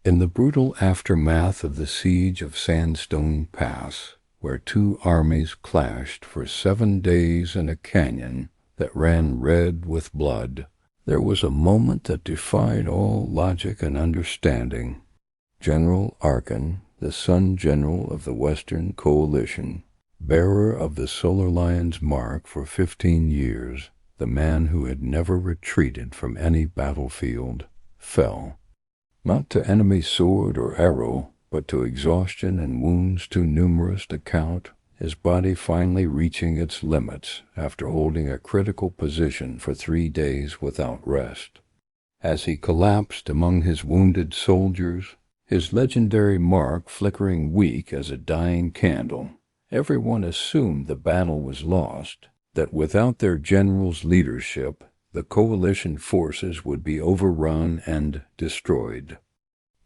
In the brutal aftermath of the siege of Sandstone Pass, where two armies clashed for 7 days in a canyon that ran red with blood, there was a moment that defied all logic and understanding. General Arken, the Sun General of the Western Coalition, bearer of the Solar Lion's mark for 15 years, the man who had never retreated from any battlefield, fell. Not to enemy sword or arrow, but to exhaustion and wounds too numerous to count, his body finally reaching its limits after holding a critical position for 3 days without rest. As he collapsed among his wounded soldiers, his legendary mark flickering weak as a dying candle, everyone assumed the battle was lost, that without their general's leadership, the coalition forces would be overrun and destroyed.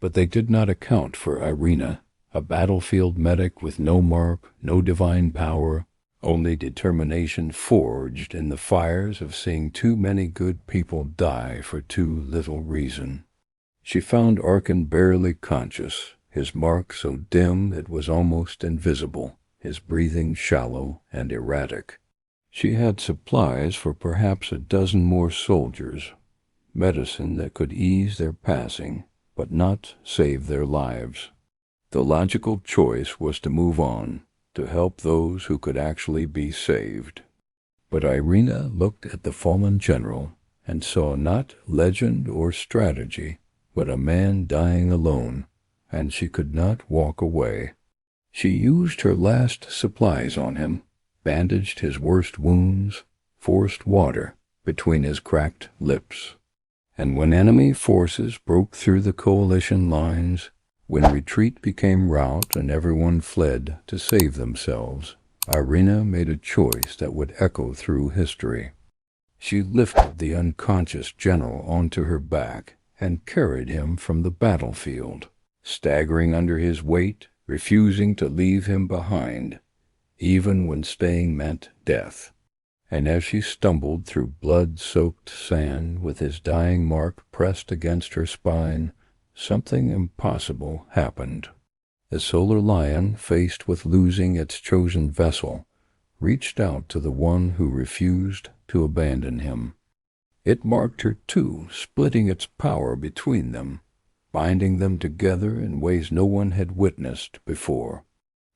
But they did not account for Irina, a battlefield medic with no mark, no divine power, only determination forged in the fires of seeing too many good people die for too little reason. She found Arken barely conscious, his mark so dim it was almost invisible, his breathing shallow and erratic. She had supplies for perhaps a dozen more soldiers, medicine that could ease their passing, but not save their lives. The logical choice was to move on, to help those who could actually be saved. But Irina looked at the fallen general and saw not legend or strategy, but a man dying alone, and she could not walk away. She used her last supplies on him, bandaged his worst wounds, forced water between his cracked lips. And when enemy forces broke through the coalition lines, when retreat became rout and everyone fled to save themselves, Irina made a choice that would echo through history. She lifted the unconscious general onto her back and carried him from the battlefield, staggering under his weight, refusing to leave him behind, even when staying meant death. And as she stumbled through blood-soaked sand with his dying mark pressed against her spine, something impossible happened. The Solar Lion, faced with losing its chosen vessel, reached out to the one who refused to abandon him. It marked her too, splitting its power between them, binding them together in ways no one had witnessed before.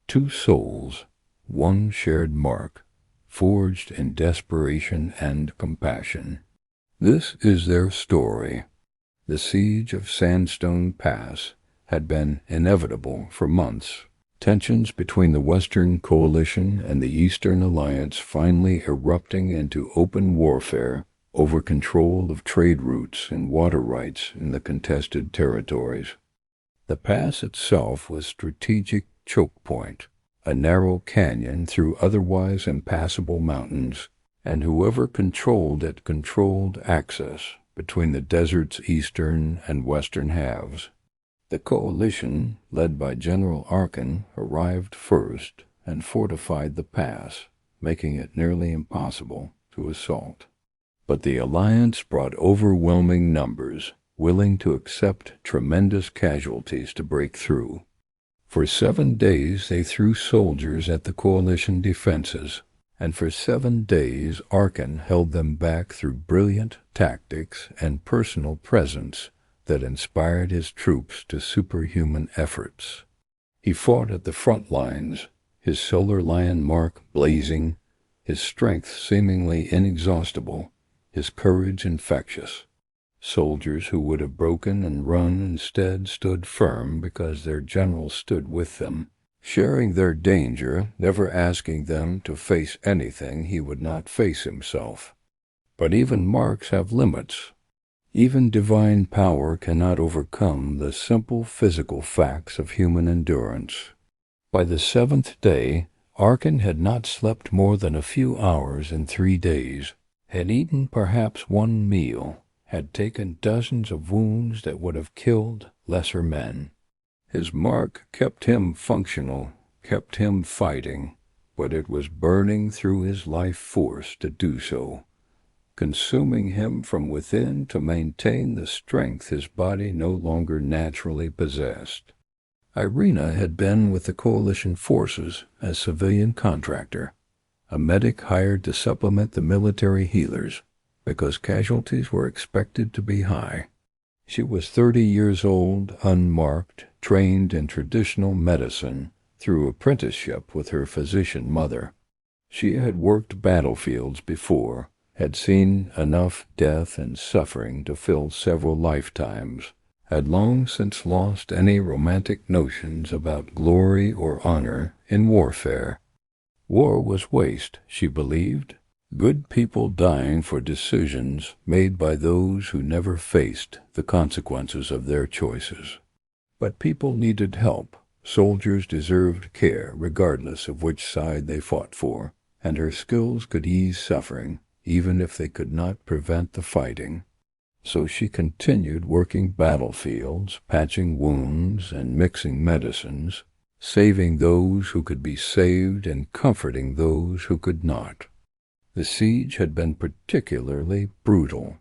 Two souls, one shared mark, forged in desperation and compassion. This is their story. The siege of Sandstone Pass had been inevitable for months. Tensions between the Western Coalition and the Eastern Alliance finally erupting into open warfare over control of trade routes and water rights in the contested territories. The pass itself was a strategic choke point, a narrow canyon through otherwise impassable mountains, and whoever controlled it controlled access between the desert's eastern and western halves. The coalition, led by General Arken, arrived first and fortified the pass, making it nearly impossible to assault. But the alliance brought overwhelming numbers, willing to accept tremendous casualties to break through. For 7 days they threw soldiers at the coalition defenses, and for 7 days Arken held them back through brilliant tactics and personal presence that inspired his troops to superhuman efforts. He fought at the front lines, his Solar Lion mark blazing, his strength seemingly inexhaustible, his courage infectious. Soldiers who would have broken and run instead stood firm because their general stood with them, sharing their danger, never asking them to face anything he would not face himself. But even marks have limits. Even divine power cannot overcome the simple physical facts of human endurance. By the 7th day, Arken had not slept more than a few hours in 3 days, had eaten perhaps 1 meal, had taken dozens of wounds that would have killed lesser men. His mark kept him functional, kept him fighting, but it was burning through his life force to do so. consuming him from within to maintain the strength his body no longer naturally possessed. Irina had been with the coalition forces as civilian contractor, a medic hired to supplement the military healers because casualties were expected to be high. She was 30 years old, unmarked, trained in traditional medicine through apprenticeship with her physician mother. She had worked battlefields before, had seen enough death and suffering to fill several lifetimes, had long since lost any romantic notions about glory or honor in warfare. War was waste, she believed, good people dying for decisions made by those who never faced the consequences of their choices. But people needed help. Soldiers deserved care regardless of which side they fought for, and her skills could ease suffering, even if they could not prevent the fighting. So she continued working battlefields, patching wounds and mixing medicines, saving those who could be saved and comforting those who could not. The siege had been particularly brutal,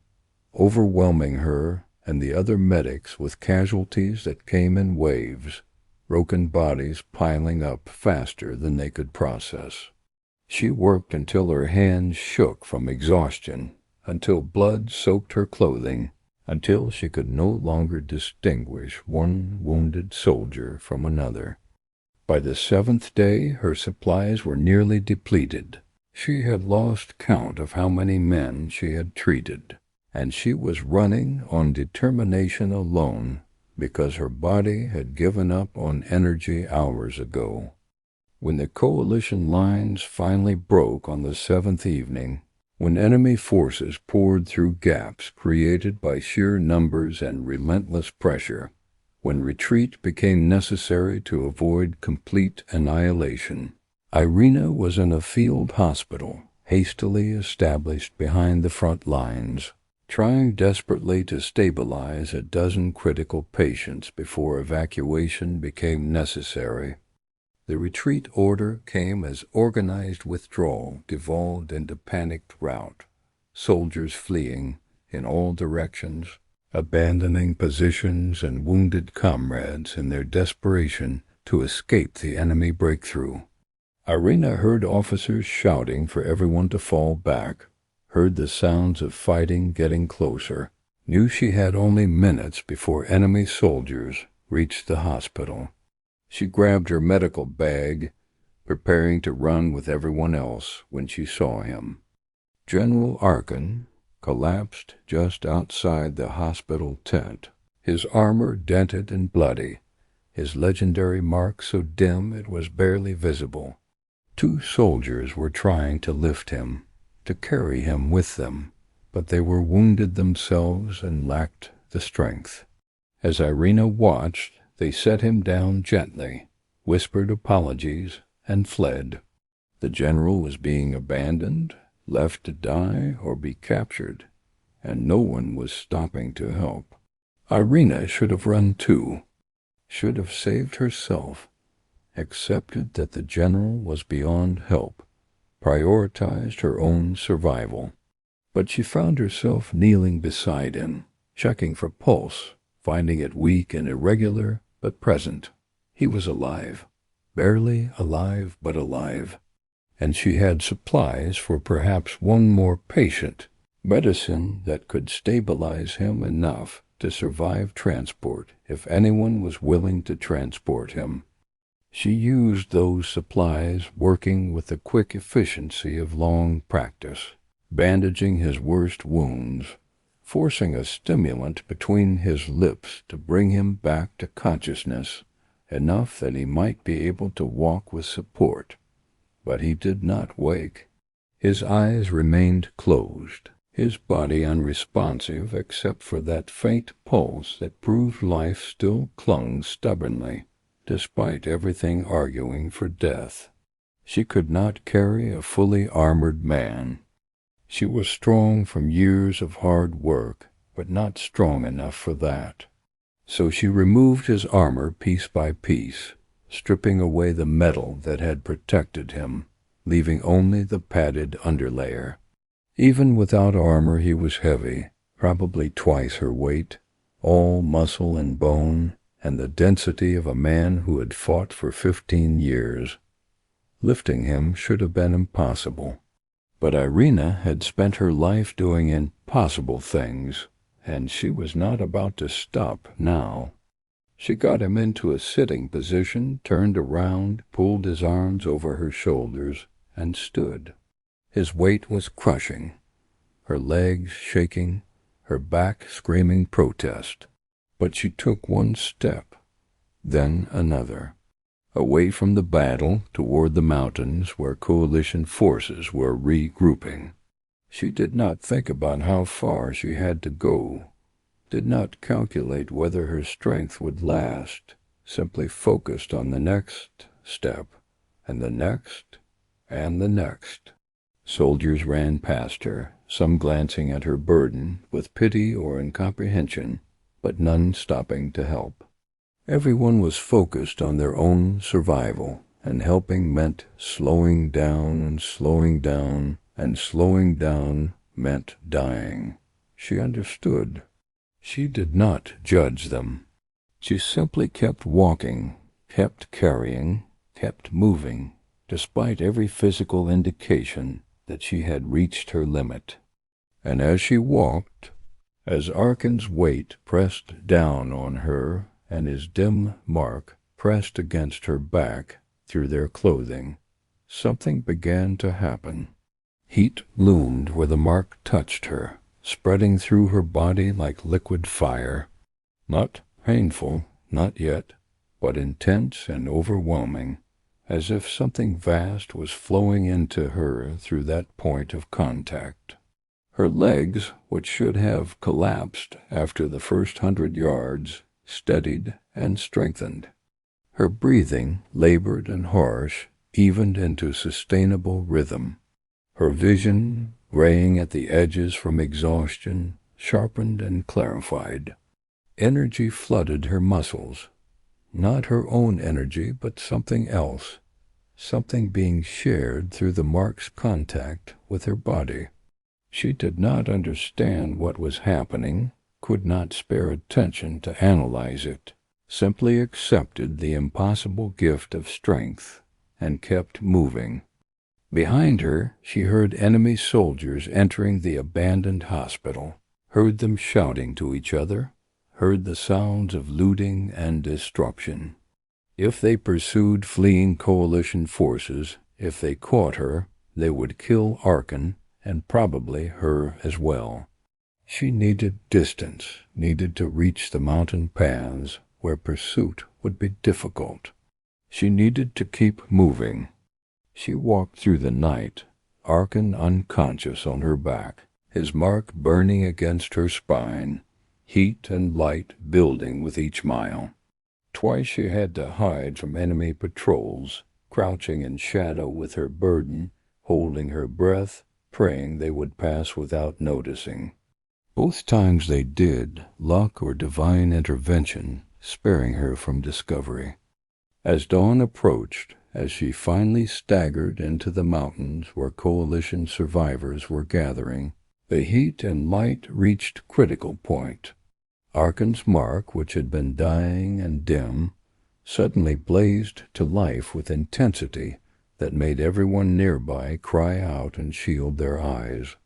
overwhelming her and the other medics with casualties that came in waves, broken bodies piling up faster than they could process. She worked until her hands shook from exhaustion, until blood soaked her clothing, until she could no longer distinguish one wounded soldier from another. By the 7th day, her supplies were nearly depleted. She had lost count of how many men she had treated, and she was running on determination alone because her body had given up on energy hours ago. When the coalition lines finally broke on the 7th evening, when enemy forces poured through gaps created by sheer numbers and relentless pressure, when retreat became necessary to avoid complete annihilation, Irina was in a field hospital hastily established behind the front lines, trying desperately to stabilize a dozen critical patients before evacuation became necessary. The retreat order came as organized withdrawal devolved into panicked rout, soldiers fleeing in all directions, abandoning positions and wounded comrades in their desperation to escape the enemy breakthrough. Irina heard officers shouting for everyone to fall back, heard the sounds of fighting getting closer, knew she had only minutes before enemy soldiers reached the hospital. She grabbed her medical bag, preparing to run with everyone else when she saw him. General Arken collapsed just outside the hospital tent, his armor dented and bloody, his legendary mark so dim it was barely visible. 2 soldiers were trying to lift him, to carry him with them, but they were wounded themselves and lacked the strength. As Irina watched, they set him down gently, whispered apologies, and fled. The general was being abandoned, left to die or be captured, and no one was stopping to help. Irina should have run too, should have saved herself, accepted that the general was beyond help, prioritized her own survival. But she found herself kneeling beside him, checking for pulse, finding it weak and irregular, but present. He was alive, barely alive, but alive. And she had supplies for perhaps one more patient, medicine that could stabilize him enough to survive transport if anyone was willing to transport him. She used those supplies, working with the quick efficiency of long practice, bandaging his worst wounds, forcing a stimulant between his lips to bring him back to consciousness, enough that he might be able to walk with support. But he did not wake. His eyes remained closed, his body unresponsive except for that faint pulse that proved life still clung stubbornly, despite everything arguing for death. She could not carry a fully armored man. She was strong from years of hard work, but not strong enough for that. So she removed his armor piece by piece, stripping away the metal that had protected him, leaving only the padded underlayer. Even without armor he was heavy, probably twice her weight, all muscle and bone, and the density of a man who had fought for 15 years. Lifting him should have been impossible. But Irina had spent her life doing impossible things, and she was not about to stop now. She got him into a sitting position, turned around, pulled his arms over her shoulders, and stood. His weight was crushing, her legs shaking, her back screaming protest. But she took one step, then another, away from the battle toward the mountains where coalition forces were regrouping. She did not think about how far she had to go, did not calculate whether her strength would last, simply focused on the next step, and the next, and the next. Soldiers ran past her, some glancing at her burden with pity or incomprehension, but none stopping to help. Everyone was focused on their own survival, and helping meant slowing down and slowing down, and slowing down meant dying. She understood. She did not judge them. She simply kept walking, kept carrying, kept moving, despite every physical indication that she had reached her limit. And as she walked, as Arken's weight pressed down on her and his dim mark pressed against her back through their clothing, something began to happen. Heat loomed where the mark touched her, spreading through her body like liquid fire. Not painful, not yet, but intense and overwhelming, as if something vast was flowing into her through that point of contact. Her legs, which should have collapsed after the first 100 yards, steadied and strengthened. Her breathing, labored and harsh, evened into sustainable rhythm. Her vision, graying at the edges from exhaustion, sharpened and clarified. Energy flooded her muscles. Not her own energy, but something else, something being shared through the mark's contact with her body. She did not understand what was happening, could not spare attention to analyze it, simply accepted the impossible gift of strength, and kept moving. Behind her, she heard enemy soldiers entering the abandoned hospital, heard them shouting to each other, heard the sounds of looting and destruction. If they pursued fleeing coalition forces, if they caught her, they would kill Arken, and probably her as well. She needed distance, needed to reach the mountain paths where pursuit would be difficult. She needed to keep moving. She walked through the night, Arken unconscious on her back, his mark burning against her spine, heat and light building with each mile. Twice she had to hide from enemy patrols, crouching in shadow with her burden, holding her breath, praying they would pass without noticing. Both times they did, luck or divine intervention sparing her from discovery. As dawn approached, as she finally staggered into the mountains where coalition survivors were gathering, the heat and light reached critical point. Arken's mark, which had been dying and dim, suddenly blazed to life with intensity that made everyone nearby cry out and shield their eyes.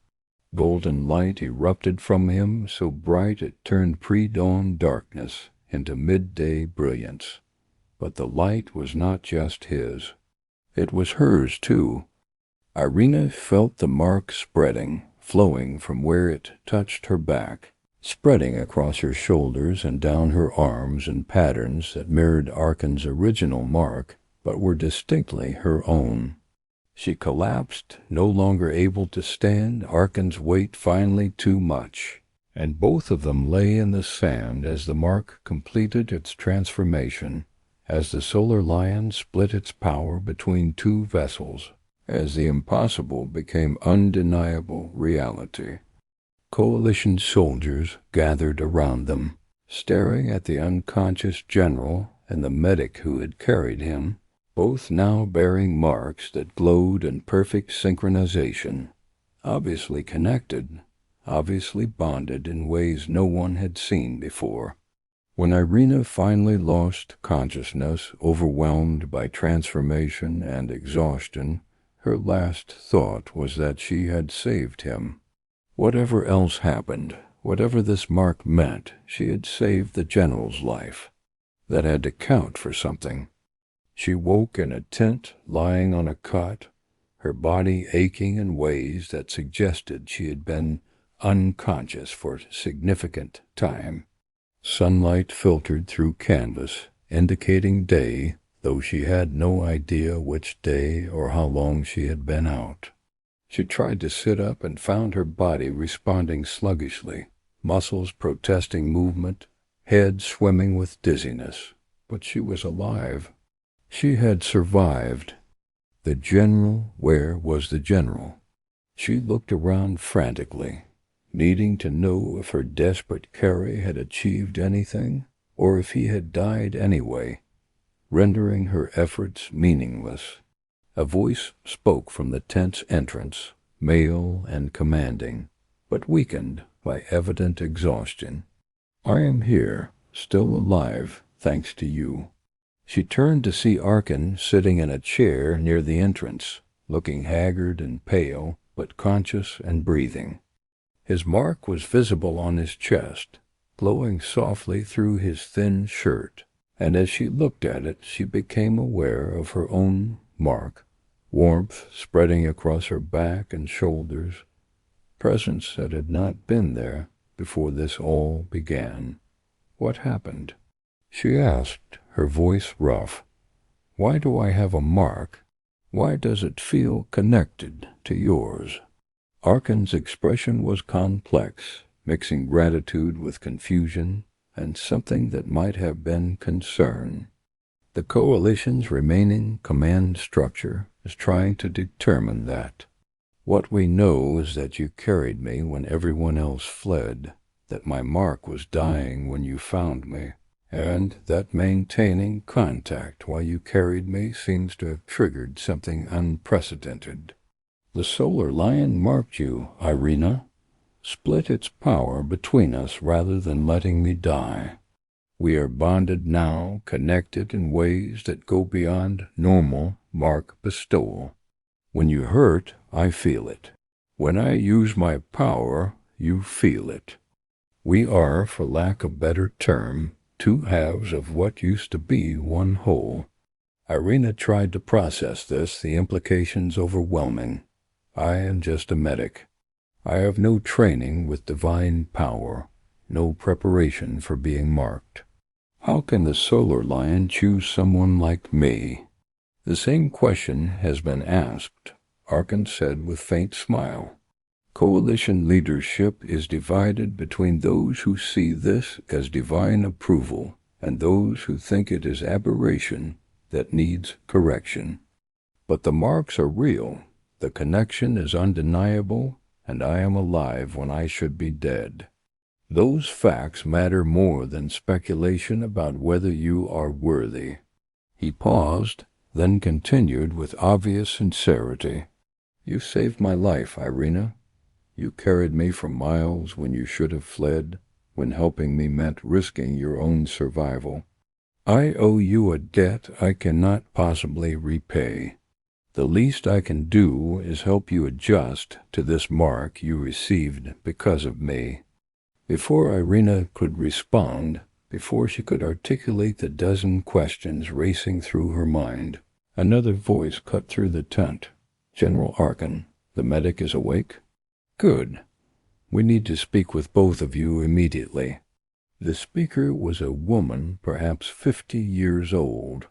Golden light erupted from him so bright it turned pre-dawn darkness into midday brilliance. But the light was not just his. It was hers, too. Irina felt the mark spreading, flowing from where it touched her back, spreading across her shoulders and down her arms in patterns that mirrored Arken's original mark, but were distinctly her own. She collapsed, no longer able to stand, Arken's weight finally too much, and both of them lay in the sand as the mark completed its transformation, as the solar lion split its power between two vessels, as the impossible became undeniable reality. Coalition soldiers gathered around them, staring at the unconscious general and the medic who had carried him, both now bearing marks that glowed in perfect synchronization. obviously connected, obviously bonded in ways no one had seen before. When Irina finally lost consciousness, overwhelmed by transformation and exhaustion, her last thought was that she had saved him. Whatever else happened, whatever this mark meant, she had saved the general's life. That had to count for something. She woke in a tent, lying on a cot, her body aching in ways that suggested she had been unconscious for significant time. Sunlight filtered through canvas, indicating day, though she had no idea which day or how long she had been out. She tried to sit up and found her body responding sluggishly, muscles protesting movement, head swimming with dizziness. But she was alive. She had survived. The general, where was the general? She looked around frantically, needing to know if her desperate carry had achieved anything, or if he had died anyway, rendering her efforts meaningless. A voice spoke from the tent's entrance, male and commanding, but weakened by evident exhaustion. "I am here, still alive, thanks to you." She turned to see Arken sitting in a chair near the entrance, looking haggard and pale, but conscious and breathing. His mark was visible on his chest, glowing softly through his thin shirt, and as she looked at it, she became aware of her own mark, warmth spreading across her back and shoulders, presence that had not been there before this all began. "What happened?" she asked, her voice rough. "Why do I have a mark? Why does it feel connected to yours?" Arken's expression was complex, mixing gratitude with confusion and something that might have been concern. The Coalition's remaining command structure is trying to determine that. What we know is that you carried me when everyone else fled, that my mark was dying when you found me, and that maintaining contact while you carried me seems to have triggered something unprecedented. The Solar Lion marked you, Irina, split its power between us rather than letting me die. We are bonded now, connected in ways that go beyond normal mark bestowal. When you hurt, I feel it. When I use my power, you feel it. We are, for lack of a better term, two halves of what used to be one whole. Irina tried to process this, the implications overwhelming. I am just a medic. I have no training with divine power, no preparation for being marked. How can the Solar Lion choose someone like me? The same question has been asked, Arken said with faint smile. Coalition leadership is divided between those who see this as divine approval and those who think it is aberration that needs correction. But the marks are real, the connection is undeniable, and I am alive when I should be dead. Those facts matter more than speculation about whether you are worthy. He paused, then continued with obvious sincerity. You saved my life, Irina. You carried me for miles when you should have fled, when helping me meant risking your own survival. I owe you a debt I cannot possibly repay. The least I can do is help you adjust to this mark you received because of me. Before Irina could respond, before she could articulate the dozen questions racing through her mind, another voice cut through the tent. General Arken, the medic is awake? Good. We need to speak with both of you immediately. The speaker was a woman, perhaps 50 years old,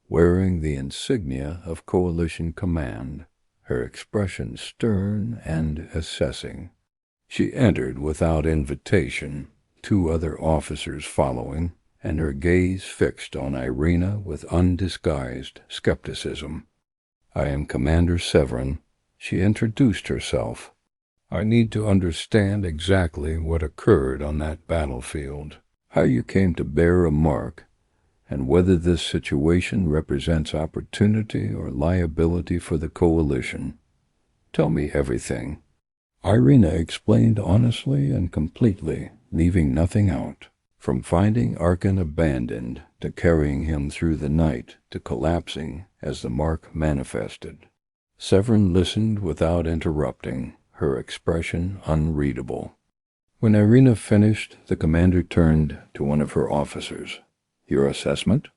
wearing the insignia of Coalition Command, her expression stern and assessing. She entered without invitation, 2 other officers following, and her gaze fixed on Irina with undisguised skepticism. I am Commander Severin. She introduced herself. I need to understand exactly what occurred on that battlefield, how you came to bear a mark, and whether this situation represents opportunity or liability for the Coalition. Tell me everything. Irina explained honestly and completely, leaving nothing out. From finding Arken abandoned, to carrying him through the night, to collapsing as the mark manifested. Severin listened without interrupting, her expression unreadable. When Irina finished, the commander turned to one of her officers. "Your assessment?"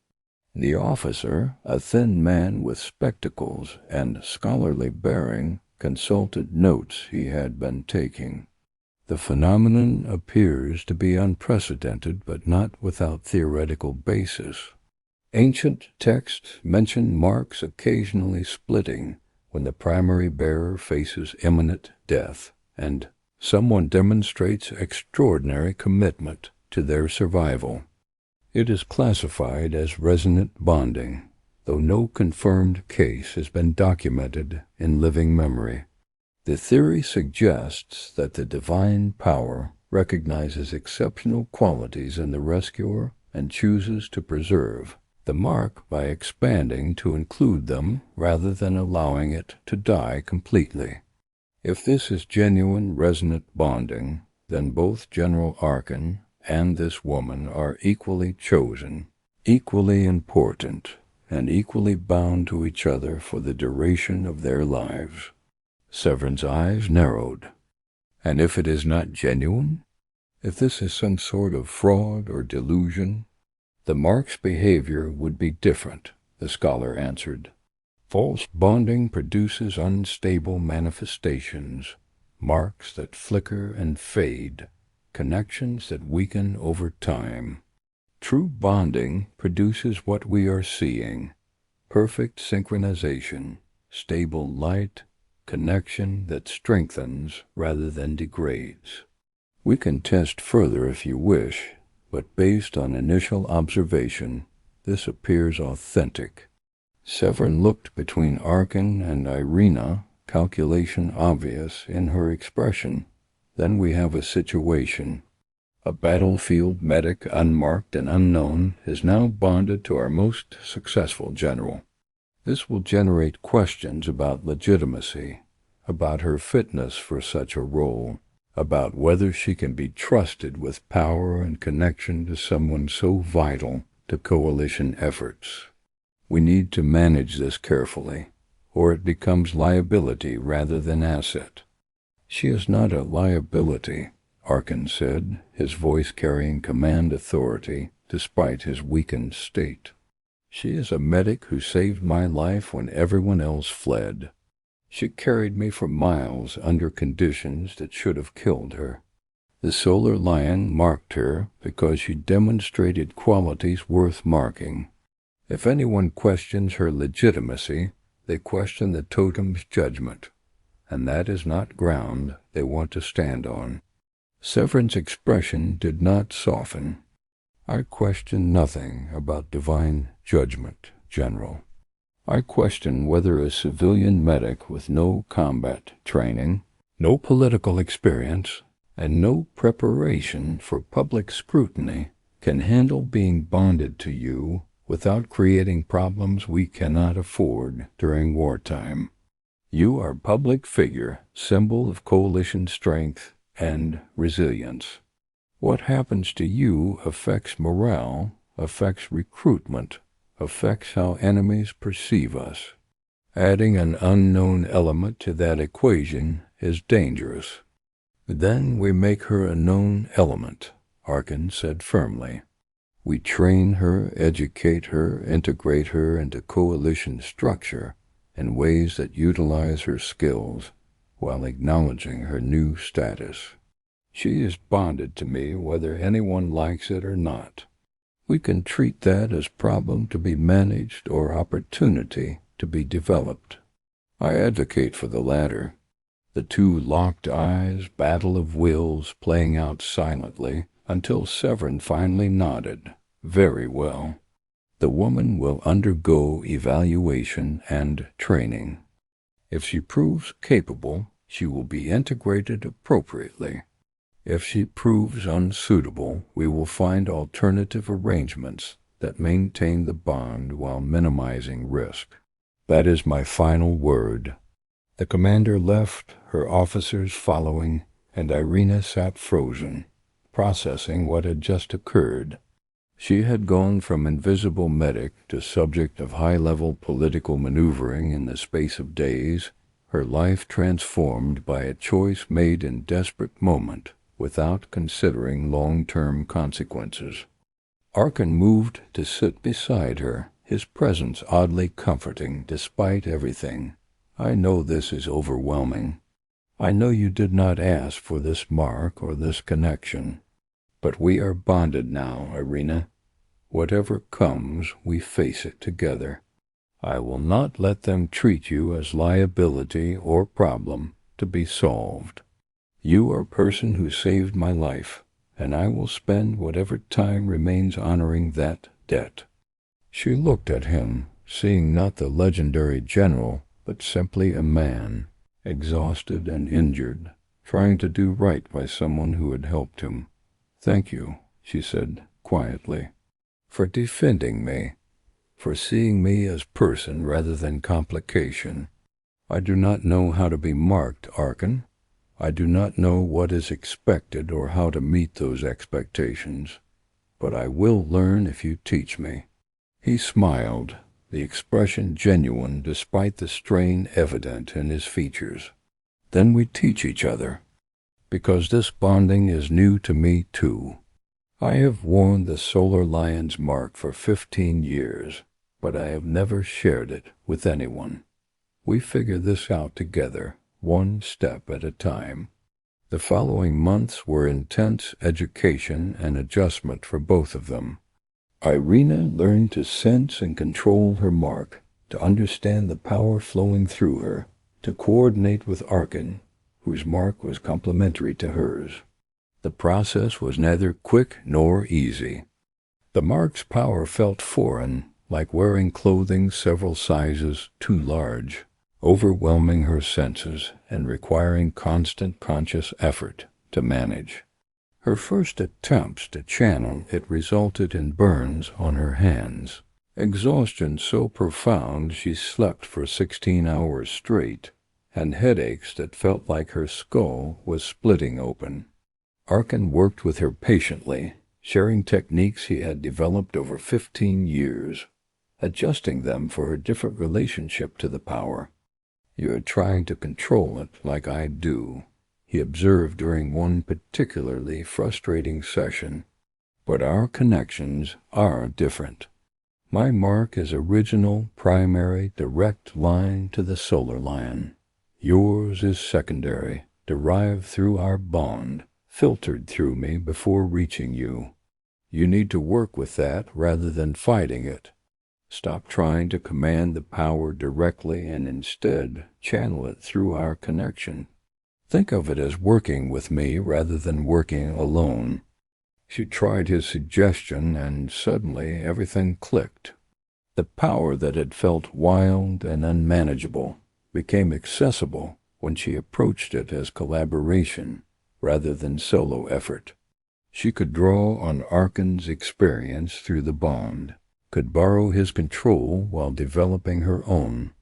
The officer, a thin man with spectacles and scholarly bearing, consulted notes he had been taking. "The phenomenon appears to be unprecedented, but not without theoretical basis. Ancient texts mention marks occasionally splitting when the primary bearer faces imminent death, and someone demonstrates extraordinary commitment to their survival. It is classified as resonant bonding, though no confirmed case has been documented in living memory. The theory suggests that the divine power recognizes exceptional qualities in the rescuer and chooses to preserve the mark by expanding to include them rather than allowing it to die completely. If this is genuine resonant bonding, then both General Arken and this woman are equally chosen, equally important, and equally bound to each other for the duration of their lives." Severin's eyes narrowed. "And if it is not genuine? If this is some sort of fraud or delusion?" "The mark's behavior would be different," the scholar answered. "False bonding produces unstable manifestations, marks that flicker and fade, connections that weaken over time. True bonding produces what we are seeing: perfect synchronization, stable light, connection that strengthens rather than degrades. We can test further if you wish, but based on initial observation, this appears authentic." Severin looked between Arken and Irina, calculation obvious in her expression. "Then we have a situation. A battlefield medic, unmarked and unknown, is now bonded to our most successful general. This will generate questions about legitimacy, about her fitness for such a role, about whether she can be trusted with power and connection to someone so vital to coalition efforts. We need to manage this carefully, or it becomes liability rather than asset." "She is not a liability," Arken said, his voice carrying command authority despite his weakened state. "She is a medic who saved my life when everyone else fled. She carried me for miles under conditions that should have killed her. The Solar Lion marked her because she demonstrated qualities worth marking. If anyone questions her legitimacy, they question the totem's judgment, and that is not ground they want to stand on." Severin's expression did not soften. "I question nothing about divine judgment, General. I question whether a civilian medic with no combat training, no political experience, and no preparation for public scrutiny can handle being bonded to you without creating problems we cannot afford during wartime. You are a public figure, symbol of coalition strength and resilience. What happens to you affects morale, affects recruitment, affects how enemies perceive us. Adding an unknown element to that equation is dangerous." "Then we make her a known element," Arken said firmly. "We train her, educate her, integrate her into coalition structure in ways that utilize her skills while acknowledging her new status. She is bonded to me whether anyone likes it or not. We can treat that as problem to be managed or opportunity to be developed." "I advocate for the latter." The two locked eyes, battle of wills playing out silently until Severin finally nodded. "Very well. The woman will undergo evaluation and training. If she proves capable, she will be integrated appropriately. If she proves unsuitable, we will find alternative arrangements that maintain the bond while minimizing risk. That is my final word." The commander left, her officers following, and Irina sat frozen, processing what had just occurred. She had gone from invisible medic to subject of high-level political maneuvering in the space of days, her life transformed by a choice made in desperate moment without considering long-term consequences. Arken moved to sit beside her, his presence oddly comforting despite everything. "I know this is overwhelming. I know you did not ask for this mark or this connection. But we are bonded now, Irina. Whatever comes, we face it together. I will not let them treat you as liability or problem to be solved. You are a person who saved my life, and I will spend whatever time remains honoring that debt." She looked at him, seeing not the legendary general, but simply a man, exhausted and injured, trying to do right by someone who had helped him. "Thank you," she said quietly, "for defending me, for seeing me as person rather than complication. I do not know how to be marked, Arken. I do not know what is expected or how to meet those expectations, but I will learn if you teach me." He smiled, the expression genuine despite the strain evident in his features. "Then we teach each other, because this bonding is new to me too. I have worn the Solar Lion's mark for 15 years, but I have never shared it with anyone. We figure this out together, one step at a time." The following months were intense education and adjustment for both of them. Irina learned to sense and control her mark, to understand the power flowing through her, to coordinate with Arken, whose mark was complementary to hers. The process was neither quick nor easy. The mark's power felt foreign, like wearing clothing several sizes too large, overwhelming her senses and requiring constant conscious effort to manage. Her first attempts to channel it resulted in burns on her hands, exhaustion so profound she slept for 16 hours straight, and headaches that felt like her skull was splitting open. Arken worked with her patiently, sharing techniques he had developed over 15 years, adjusting them for her different relationship to the power. "You are trying to control it like I do," he observed during one particularly frustrating session. "But our connections are different. My mark is original, primary, direct line to the Solar Lion. Yours is secondary, derived through our bond, filtered through me before reaching you. You need to work with that rather than fighting it. Stop trying to command the power directly and instead channel it through our connection. Think of it as working with me rather than working alone." She tried his suggestion, and suddenly everything clicked. The power that had felt wild and unmanageable became accessible when she approached it as collaboration rather than solo effort. She could draw on Arken's experience through the bond, could borrow his control while developing her own,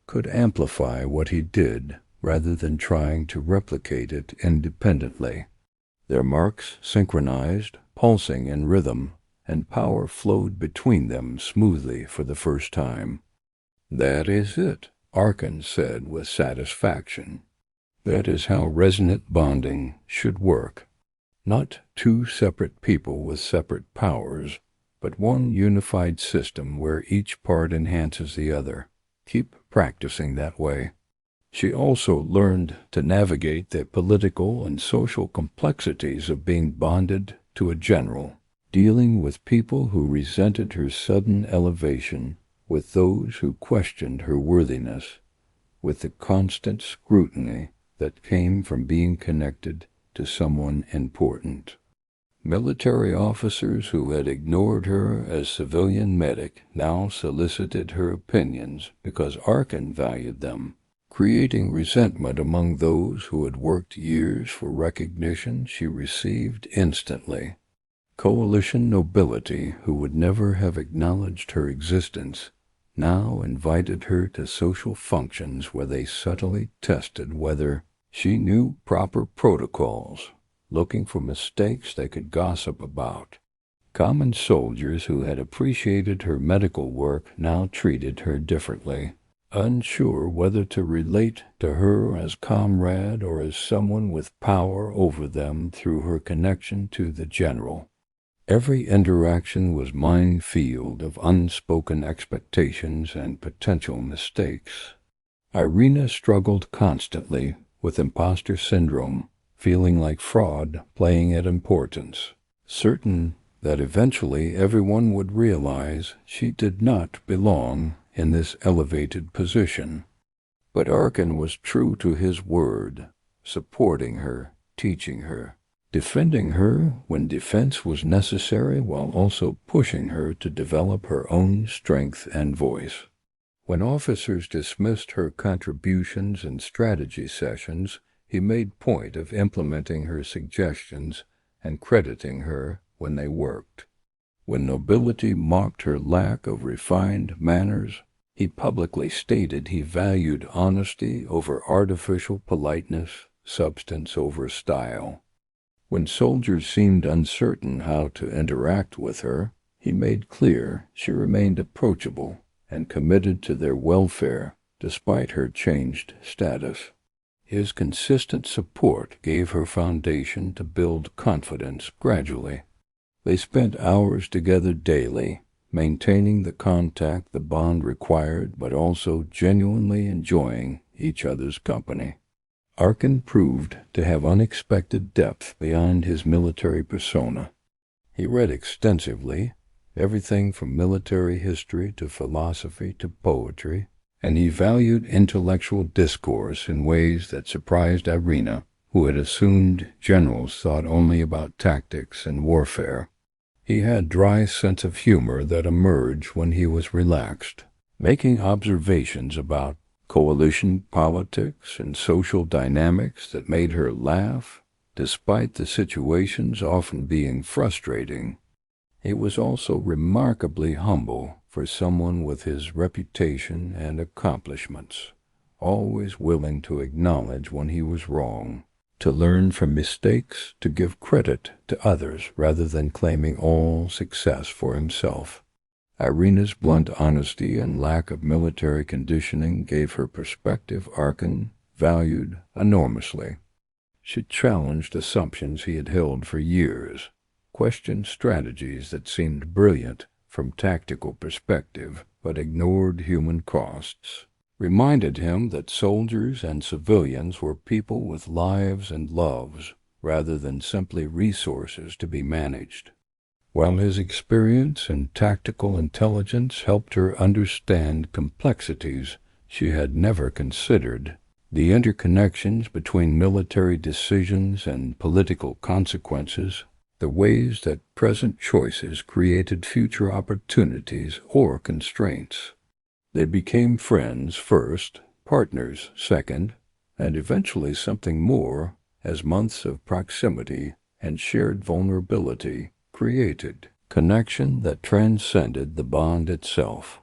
could amplify what he did rather than trying to replicate it independently. Their marks synchronized, pulsing in rhythm, and power flowed between them smoothly for the first time. "That is it," Arken said with satisfaction. "That is how resonant bonding should work. Not two separate people with separate powers, but one unified system where each part enhances the other. Keep practicing that way." She also learned to navigate the political and social complexities of being bonded to a general, dealing with people who resented her sudden elevation, with those who questioned her worthiness, with the constant scrutiny that came from being connected to someone important. Military officers who had ignored her as civilian medic now solicited her opinions because Arken valued them, creating resentment among those who had worked years for recognition she received instantly. Coalition nobility, who would never have acknowledged her existence, now invited her to social functions where they subtly tested whether She knew proper protocols, looking for mistakes they could gossip about. Common soldiers who had appreciated her medical work now treated her differently, unsure whether to relate to her as comrade or as someone with power over them through her connection to the general. Every interaction was minefield of unspoken expectations and potential mistakes. Irina struggled constantly with imposter syndrome, feeling like fraud playing at importance, certain that eventually everyone would realize she did not belong in this elevated position. But Arken was true to his word, supporting her, teaching her, defending her when defense was necessary while also pushing her to develop her own strength and voice. When officers dismissed her contributions in strategy sessions, he made point of implementing her suggestions and crediting her when they worked. When nobility mocked her lack of refined manners, he publicly stated he valued honesty over artificial politeness, substance over style. When soldiers seemed uncertain how to interact with her, he made clear she remained approachable and committed to their welfare despite her changed status. His consistent support gave her foundation to build confidence gradually. They spent hours together daily, maintaining the contact the bond required but also genuinely enjoying each other's company. Arken proved to have unexpected depth beyond his military persona. He read extensively, everything from military history to philosophy to poetry, and he valued intellectual discourse in ways that surprised Irina, who had assumed generals thought only about tactics and warfare. He had dry sense of humor that emerged when he was relaxed, making observations about coalition politics and social dynamics that made her laugh, despite the situations often being frustrating. He was also remarkably humble for someone with his reputation and accomplishments, always willing to acknowledge when he was wrong, to learn from mistakes, to give credit to others rather than claiming all success for himself. Irina's blunt honesty and lack of military conditioning gave her perspective Arken valued enormously. She challenged assumptions he had held for years, questioned strategies that seemed brilliant from tactical perspective but ignored human costs, reminded him that soldiers and civilians were people with lives and loves rather than simply resources to be managed. While his experience and tactical intelligence helped her understand complexities she had never considered, the interconnections between military decisions and political consequences, the ways that present choices created future opportunities or constraints. They became friends first, partners second, and eventually something more as months of proximity and shared vulnerability created connection that transcended the bond itself.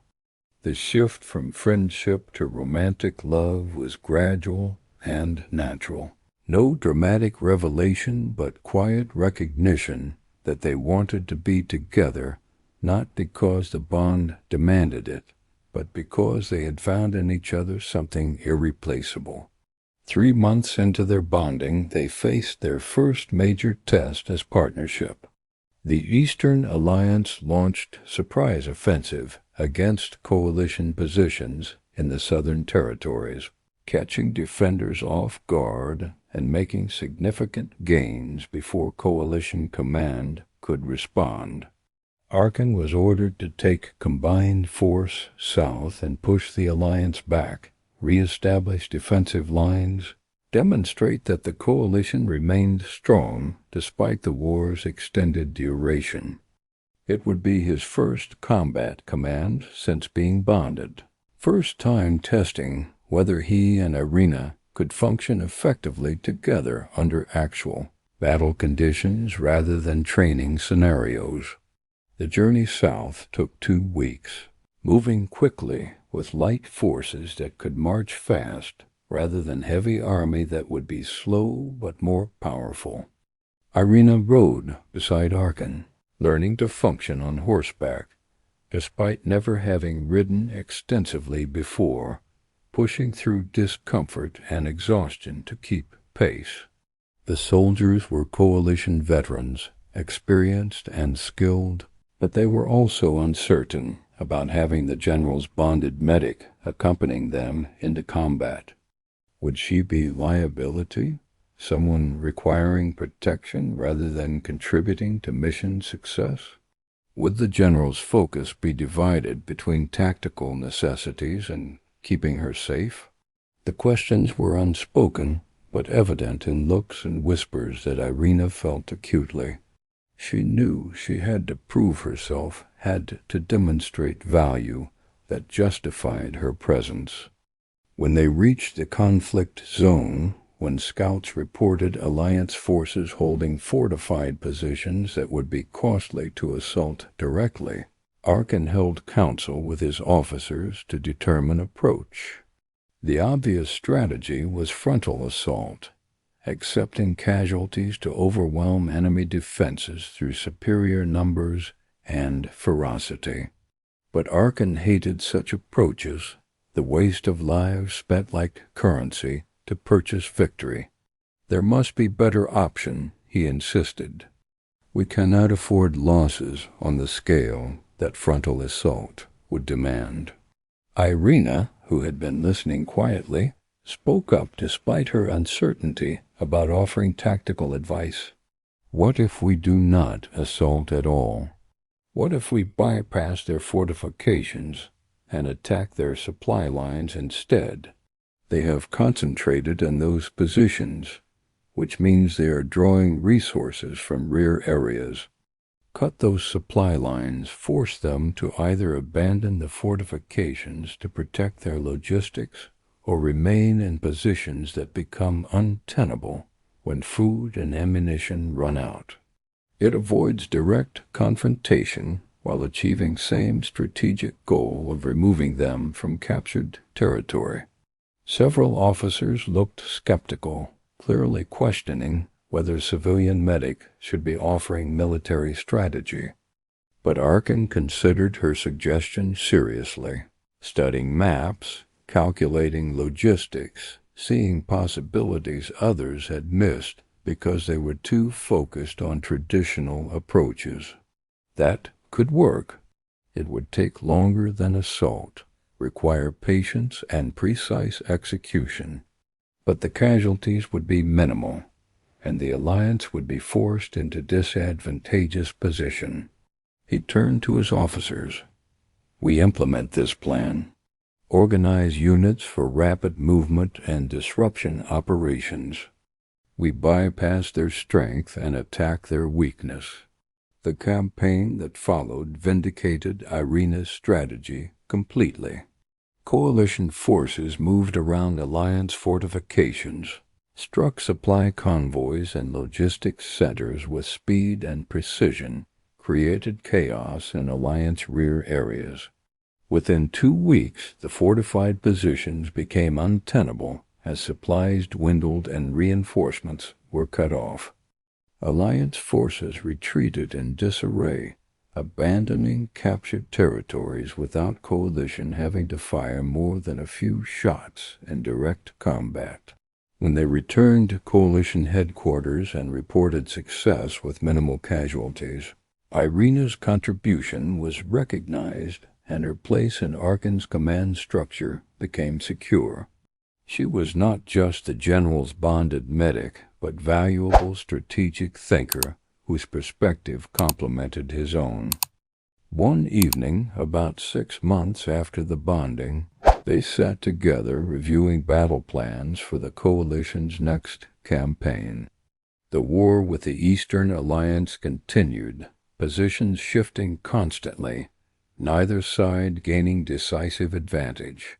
The shift from friendship to romantic love was gradual and natural. No dramatic revelation, but quiet recognition that they wanted to be together, not because the bond demanded it, but because they had found in each other something irreplaceable. 3 months into their bonding, they faced their first major test as partnership. The Eastern Alliance launched surprise offensive against coalition positions in the Southern Territories, catching defenders off guard and making significant gains before coalition command could respond. Arken was ordered to take combined force south and push the alliance back, re-establish defensive lines, demonstrate that the coalition remained strong despite the war's extended duration. It would be his first combat command since being bonded, first time testing whether he and Irina could function effectively together under actual battle conditions rather than training scenarios. The journey south took 2 weeks, moving quickly with light forces that could march fast, rather than heavy army that would be slow but more powerful. Irina rode beside Arken, learning to function on horseback, despite never having ridden extensively before, pushing through discomfort and exhaustion to keep pace. The soldiers were coalition veterans, experienced and skilled, but they were also uncertain about having the general's bonded medic accompanying them into combat. Would she be liability? Someone requiring protection rather than contributing to mission success? Would the general's focus be divided between tactical necessities and keeping her safe? The questions were unspoken, but evident in looks and whispers that Irina felt acutely. She knew she had to prove herself, had to demonstrate value that justified her presence. When they reached the conflict zone, when scouts reported Alliance forces holding fortified positions that would be costly to assault directly, Arken held council with his officers to determine approach. The obvious strategy was frontal assault, accepting casualties to overwhelm enemy defenses through superior numbers and ferocity. But Arken hated such approaches, the waste of lives spent like currency to purchase victory. There must be better option, he insisted. We cannot afford losses on the scale that frontal assault would demand. Irina, who had been listening quietly, spoke up despite her uncertainty about offering tactical advice. What if we do not assault at all? What if we bypass their fortifications and attack their supply lines instead? They have concentrated in those positions, which means they are drawing resources from rear areas. Cut those supply lines, force them to either abandon the fortifications to protect their logistics or remain in positions that become untenable when food and ammunition run out. It avoids direct confrontation while achieving same strategic goal of removing them from captured territory. Several officers looked skeptical, clearly questioning whether civilian medic should be offering military strategy. But Arken considered her suggestion seriously, studying maps, calculating logistics, seeing possibilities others had missed because they were too focused on traditional approaches. That could work. It would take longer than assault, require patience and precise execution, but the casualties would be minimal, and the Alliance would be forced into disadvantageous position. He turned to his officers. We implement this plan. Organize units for rapid movement and disruption operations. We bypass their strength and attack their weakness. The campaign that followed vindicated Irina's strategy completely. Coalition forces moved around Alliance fortifications, struck supply convoys and logistics centers with speed and precision, created chaos in Alliance rear areas. Within 2 weeks, the fortified positions became untenable as supplies dwindled and reinforcements were cut off. Alliance forces retreated in disarray, abandoning captured territories without coalition having to fire more than a few shots in direct combat. When they returned to coalition headquarters and reported success with minimal casualties, Irina's contribution was recognized and her place in Arken's command structure became secure. She was not just the general's bonded medic, but valuable strategic thinker whose perspective complemented his own. One evening, about 6 months after the bonding, they sat together reviewing battle plans for the coalition's next campaign. The war with the Eastern Alliance continued, positions shifting constantly, neither side gaining decisive advantage.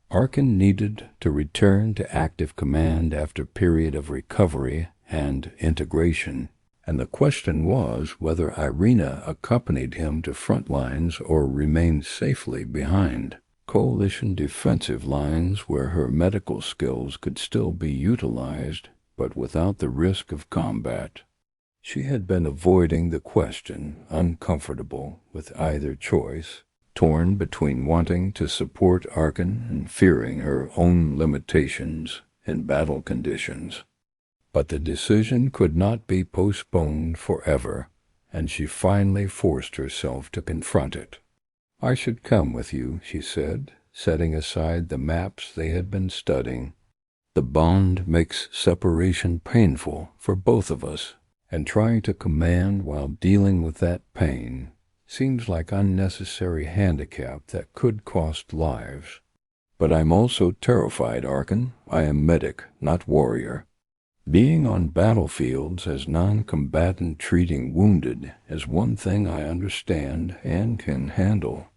Arken needed to return to active command after a period of recovery and integration, and the question was whether Irina accompanied him to front lines or remained safely behind. coalition defensive lines where her medical skills could still be utilized, but without the risk of combat. She had been avoiding the question, uncomfortable with either choice, torn between wanting to support Arken and fearing her own limitations in battle conditions. But the decision could not be postponed forever, and she finally forced herself to confront it. "I should come with you," she said, setting aside the maps they had been studying. "The bond makes separation painful for both of us, and trying to command while dealing with that pain seems like unnecessary handicap that could cost lives. But I'm also terrified, Arken. I am medic, not warrior. Being on battlefields as non-combatant treating wounded is one thing I understand and can handle.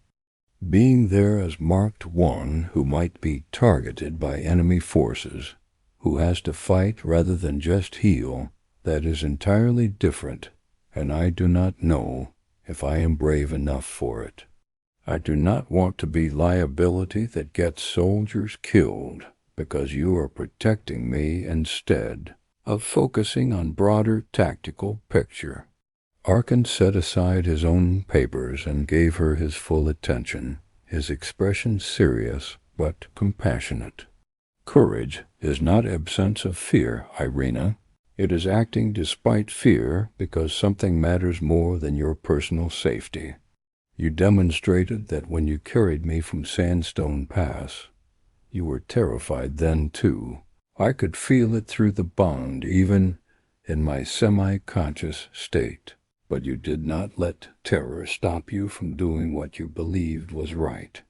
Being there as marked one who might be targeted by enemy forces, who has to fight rather than just heal, that is entirely different, and I do not know if I am brave enough for it. I do not want to be liability that gets soldiers killed because you are protecting me instead of focusing on broader tactical picture." Arken set aside his own papers and gave her his full attention, his expression serious but compassionate. "Courage is not absence of fear, Irina. It is acting despite fear because something matters more than your personal safety. You demonstrated that when you carried me from Sandstone Pass. You were terrified then, too. I could feel it through the bond, even in my semi-conscious state. But you did not let terror stop you from doing what you believed was right.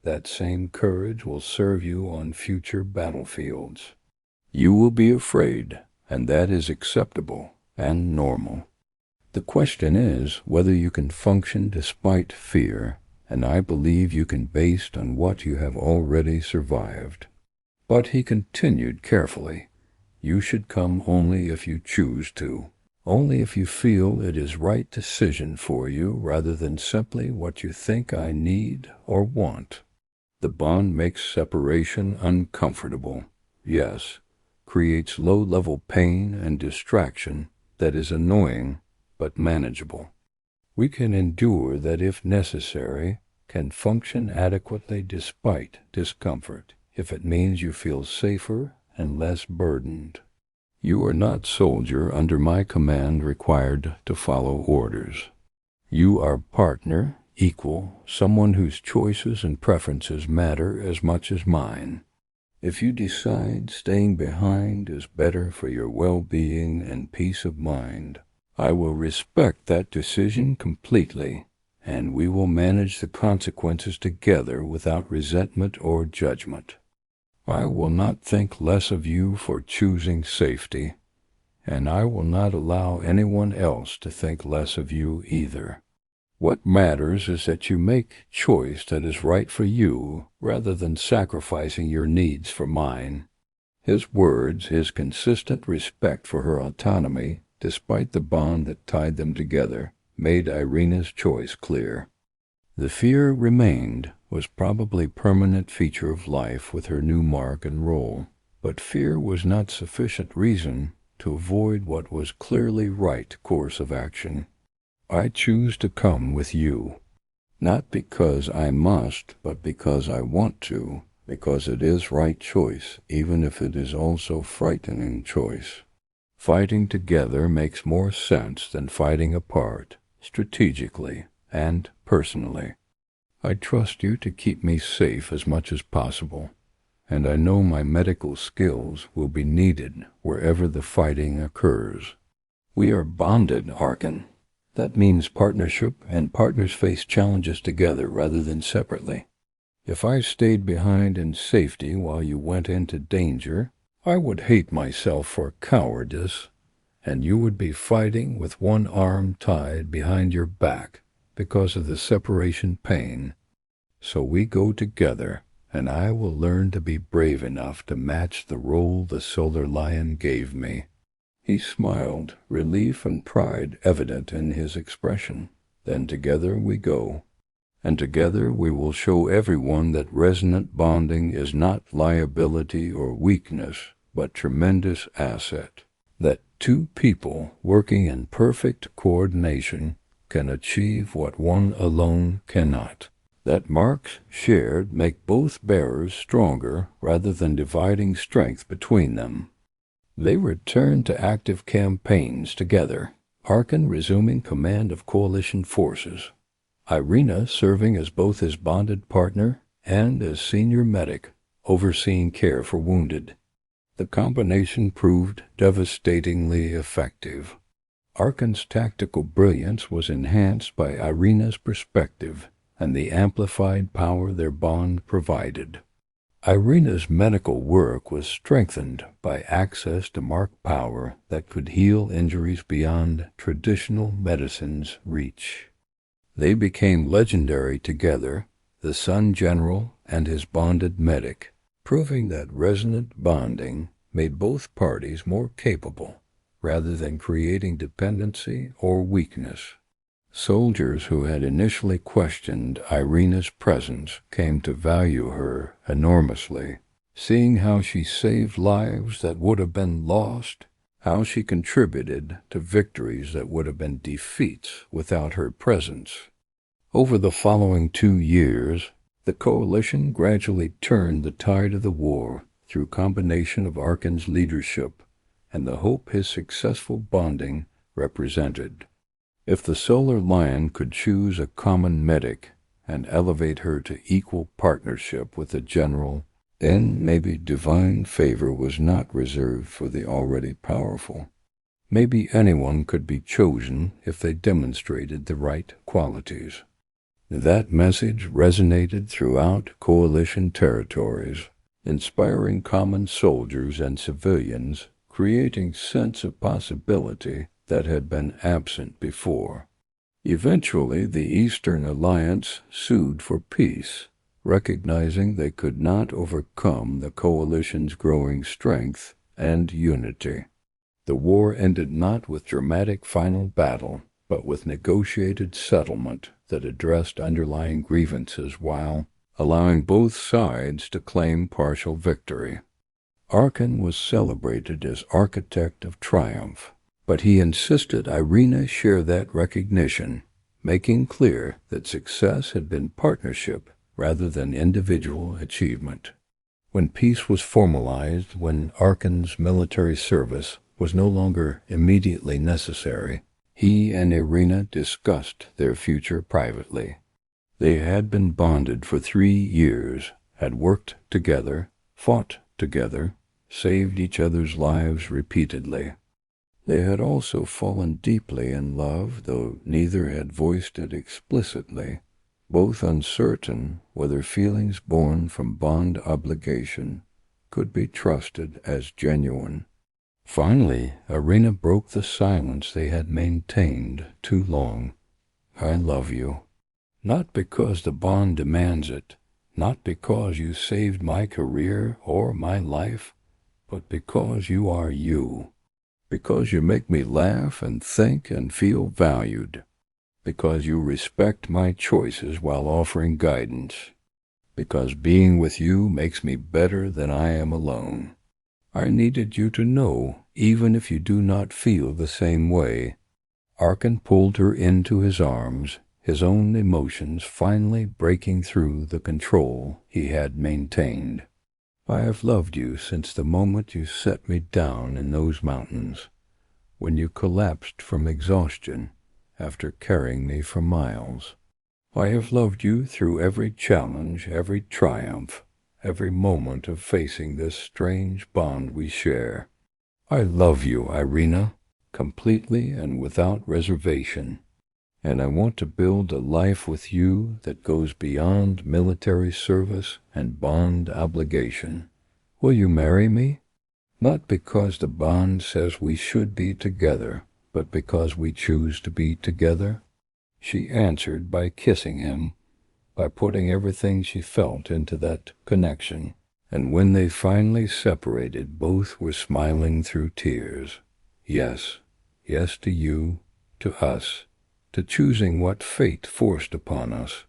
That same courage will serve you on future battlefields. You will be afraid, and that is acceptable and normal. The question is whether you can function despite fear, and I believe you can based on what you have already survived." But he continued carefully, "You should come only if you choose to, only if you feel it is right decision for you rather than simply what you think I need or want. The bond makes separation uncomfortable, yes, creates low-level pain and distraction that is annoying but manageable. We can endure that if necessary, can function adequately despite discomfort, if it means you feel safer and less burdened. You are not soldier under my command required to follow orders. You are partner, equal, someone whose choices and preferences matter as much as mine. If you decide staying behind is better for your well-being and peace of mind, I will respect that decision completely, and we will manage the consequences together without resentment or judgment. I will not think less of you for choosing safety, and I will not allow anyone else to think less of you either. What matters is that you make choice that is right for you rather than sacrificing your needs for mine." His words, his consistent respect for her autonomy, despite the bond that tied them together, made Irina's choice clear. The fear remained, was probably a permanent feature of life with her new mark and role, but fear was not sufficient reason to avoid what was clearly right course of action. "I choose to come with you, not because I must, but because I want to, because it is right choice, even if it is also frightening choice. Fighting together makes more sense than fighting apart, strategically and personally. I trust you to keep me safe as much as possible, and I know my medical skills will be needed wherever the fighting occurs. We are bonded, Arken. That means partnership, and partners face challenges together rather than separately. If I stayed behind in safety while you went into danger, I would hate myself for cowardice, and you would be fighting with one arm tied behind your back because of the separation pain. So we go together, and I will learn to be brave enough to match the role the Solar Lion gave me." He smiled, relief and pride evident in his expression. "Then together we go." and together we will show everyone that resonant bonding is not liability or weakness, but tremendous asset. That two people working in perfect coordination can achieve what one alone cannot. That marks shared make both bearers stronger rather than dividing strength between them. They returned to active campaigns together, Arken resuming command of coalition forces, Irina serving as both his bonded partner and as senior medic, overseeing care for wounded. The combination proved devastatingly effective. Arken's tactical brilliance was enhanced by Irina's perspective and the amplified power their bond provided. Irina's medical work was strengthened by access to mark power that could heal injuries beyond traditional medicine's reach. They became legendary together, the Sun General and his bonded medic, proving that resonant bonding made both parties more capable, rather than creating dependency or weakness. Soldiers who had initially questioned Irina's presence came to value her enormously, seeing how she saved lives that would have been lost, how she contributed to victories that would have been defeats without her presence. Over the following 2 years, the coalition gradually turned the tide of the war through combination of Arken's leadership and the hope his successful bonding represented. If the Solar Lion could choose a common medic and elevate her to equal partnership with the general, then maybe divine favor was not reserved for the already powerful. Maybe anyone could be chosen if they demonstrated the right qualities. That message resonated throughout coalition territories, inspiring common soldiers and civilians, creating sense of possibility that had been absent before. Eventually, the Eastern Alliance sued for peace, recognizing they could not overcome the coalition's growing strength and unity. The war ended not with dramatic final battle, but with negotiated settlement that addressed underlying grievances while allowing both sides to claim partial victory. Arken was celebrated as architect of triumph, but he insisted Irina share that recognition, making clear that success had been partnership rather than individual achievement. When peace was formalized, when Arken's military service was no longer immediately necessary, he and Irina discussed their future privately. They had been bonded for 3 years, had worked together, fought together, saved each other's lives repeatedly. They had also fallen deeply in love, though neither had voiced it explicitly, both uncertain whether feelings born from bond obligation could be trusted as genuine. Finally, Irina broke the silence they had maintained too long. "I love you. Not because the bond demands it, not because you saved my career or my life, but because you are you. Because you make me laugh and think and feel valued. Because you respect my choices while offering guidance. Because being with you makes me better than I am alone. I needed you to know, even if you do not feel the same way." Arken pulled her into his arms, his own emotions finally breaking through the control he had maintained. "I have loved you since the moment you set me down in those mountains, when you collapsed from exhaustion after carrying me for miles. I have loved you through every challenge, every triumph, every moment of facing this strange bond we share. I love you, Irina, completely and without reservation, and I want to build a life with you that goes beyond military service and bond obligation. Will you marry me? Not because the bond says we should be together, but because we choose to be together." She answered by kissing him, by putting everything she felt into that connection, and when they finally separated, both were smiling through tears. Yes, yes to you, to us, to choosing what fate forced upon us.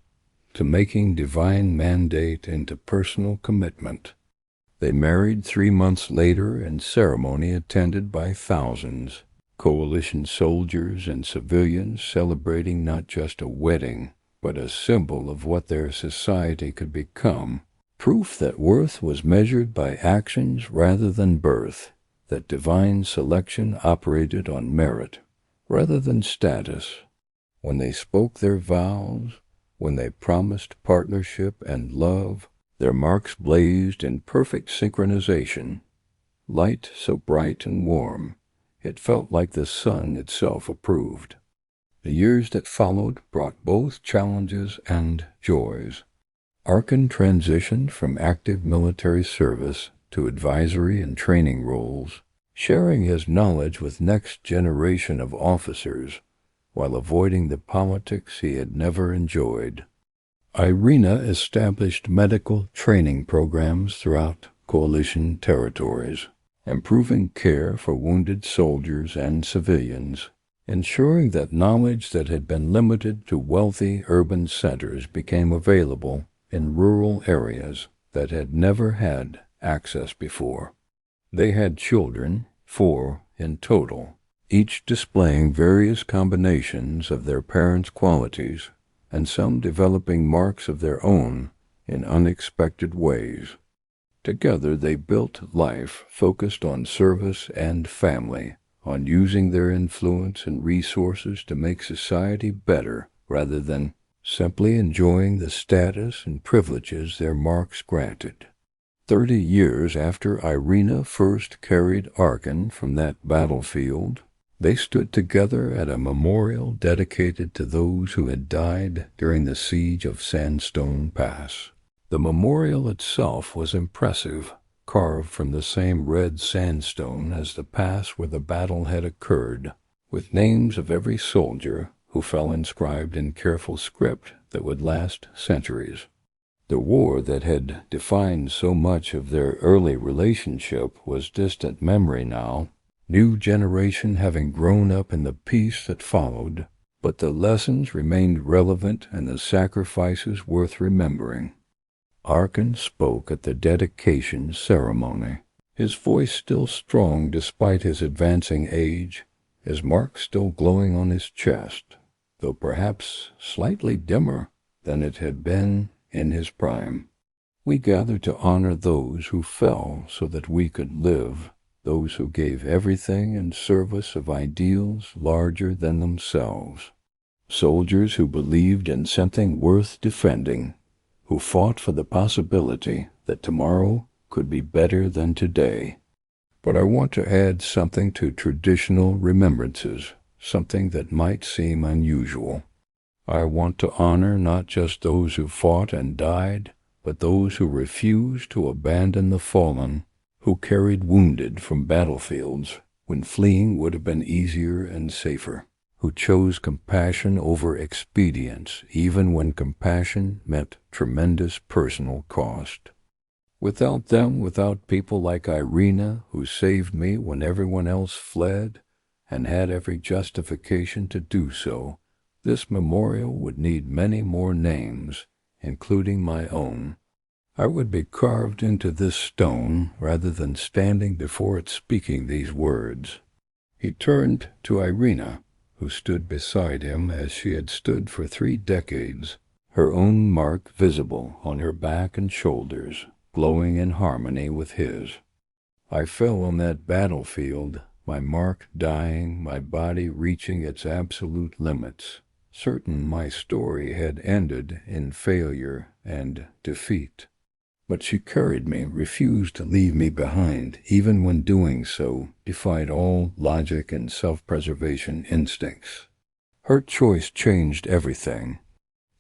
to making divine mandate into personal commitment. They married 3 months later in ceremony attended by thousands, coalition soldiers and civilians celebrating not just a wedding, but a symbol of what their society could become, proof that worth was measured by actions rather than birth, that divine selection operated on merit rather than status. When they spoke their vows, when they promised partnership and love, their marks blazed in perfect synchronization, light so bright and warm, it felt like the sun itself approved. The years that followed brought both challenges and joys. Arken transitioned from active military service to advisory and training roles, sharing his knowledge with next generation of officers while avoiding the politics he had never enjoyed. Irina established medical training programs throughout coalition territories, improving care for wounded soldiers and civilians, ensuring that knowledge that had been limited to wealthy urban centers became available in rural areas that had never had access before. They had children, 4 in total, each displaying various combinations of their parents' qualities, and some developing marks of their own in unexpected ways. Together they built life focused on service and family, on using their influence and resources to make society better rather than simply enjoying the status and privileges their marks granted. 30 years after Irina first carried Arken from that battlefield, they stood together at a memorial dedicated to those who had died during the siege of Sandstone Pass. The memorial itself was impressive, carved from the same red sandstone as the pass where the battle had occurred, with names of every soldier who fell inscribed in careful script that would last centuries. The war that had defined so much of their early relationship was distant memory now, new generation having grown up in the peace that followed, but the lessons remained relevant and the sacrifices worth remembering. Arken spoke at the dedication ceremony, his voice still strong despite his advancing age, his mark still glowing on his chest, though perhaps slightly dimmer than it had been in his prime. We gather to honor those who fell so that we could live, those who gave everything in service of ideals larger than themselves, soldiers who believed in something worth defending, who fought for the possibility that tomorrow could be better than today. But I want to add something to traditional remembrances, something that might seem unusual. I want to honor not just those who fought and died, but those who refused to abandon the fallen, who carried wounded from battlefields when fleeing would have been easier and safer, who chose compassion over expedience even when compassion meant tremendous personal cost. Without them, without people like Irina, who saved me when everyone else fled and had every justification to do so, this memorial would need many more names, including my own. I would be carved into this stone rather than standing before it speaking these words. He turned to Irina, who stood beside him as she had stood for 3 decades, her own mark visible on her back and shoulders, glowing in harmony with his. I fell on that battlefield, my mark dying, my body reaching its absolute limits, certain my story had ended in failure and defeat. But she carried me, refused to leave me behind, even when doing so defied all logic and self-preservation instincts. Her choice changed everything.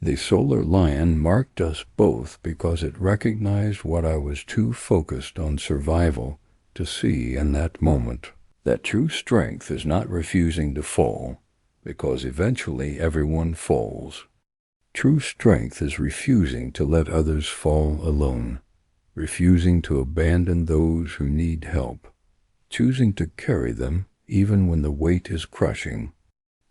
The solar lion marked us both because it recognized what I was too focused on survival to see in that moment. That true strength is not refusing to fall, because eventually everyone falls. True strength is refusing to let others fall alone, refusing to abandon those who need help, choosing to carry them even when the weight is crushing.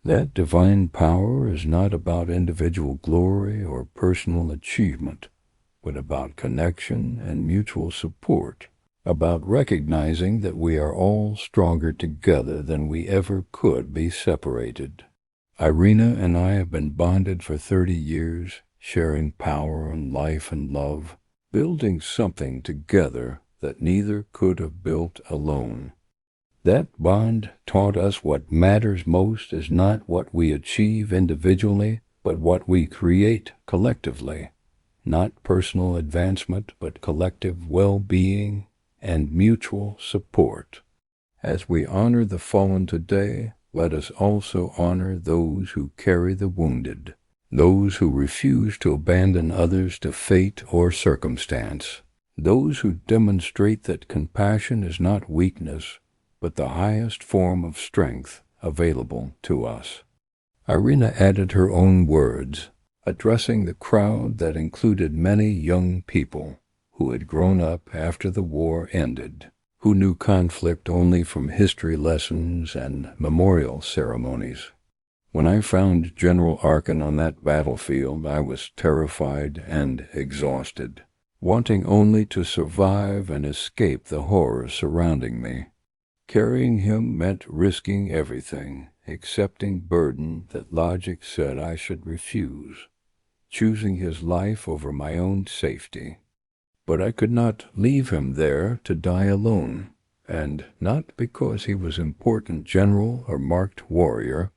That divine power is not about individual glory or personal achievement, but about connection and mutual support, about recognizing that we are all stronger together than we ever could be separated. Irina and I have been bonded for 30 years, sharing power and life and love, building something together that neither could have built alone. That bond taught us what matters most is not what we achieve individually, but what we create collectively. Not personal advancement, but collective well-being and mutual support. As we honor the fallen today, let us also honor those who carry the wounded, those who refuse to abandon others to fate or circumstance, those who demonstrate that compassion is not weakness, but the highest form of strength available to us. Irina added her own words, addressing the crowd that included many young people who had grown up after the war ended, who knew conflict only from history lessons and memorial ceremonies. When I found General Arken on that battlefield, I was terrified and exhausted, wanting only to survive and escape the horrors surrounding me. Carrying him meant risking everything, accepting burden that logic said I should refuse, choosing his life over my own safety. But I could not leave him there to die alone, and not because he was important general or marked warrior.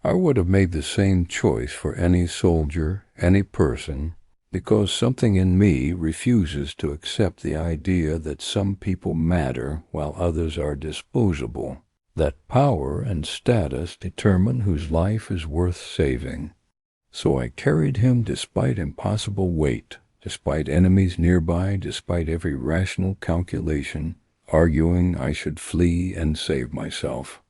I would have made the same choice for any soldier, any person, because something in me refuses to accept the idea that some people matter while others are disposable, that power and status determine whose life is worth saving. So I carried him despite impossible weight, despite enemies nearby, despite every rational calculation, arguing I should flee and save myself.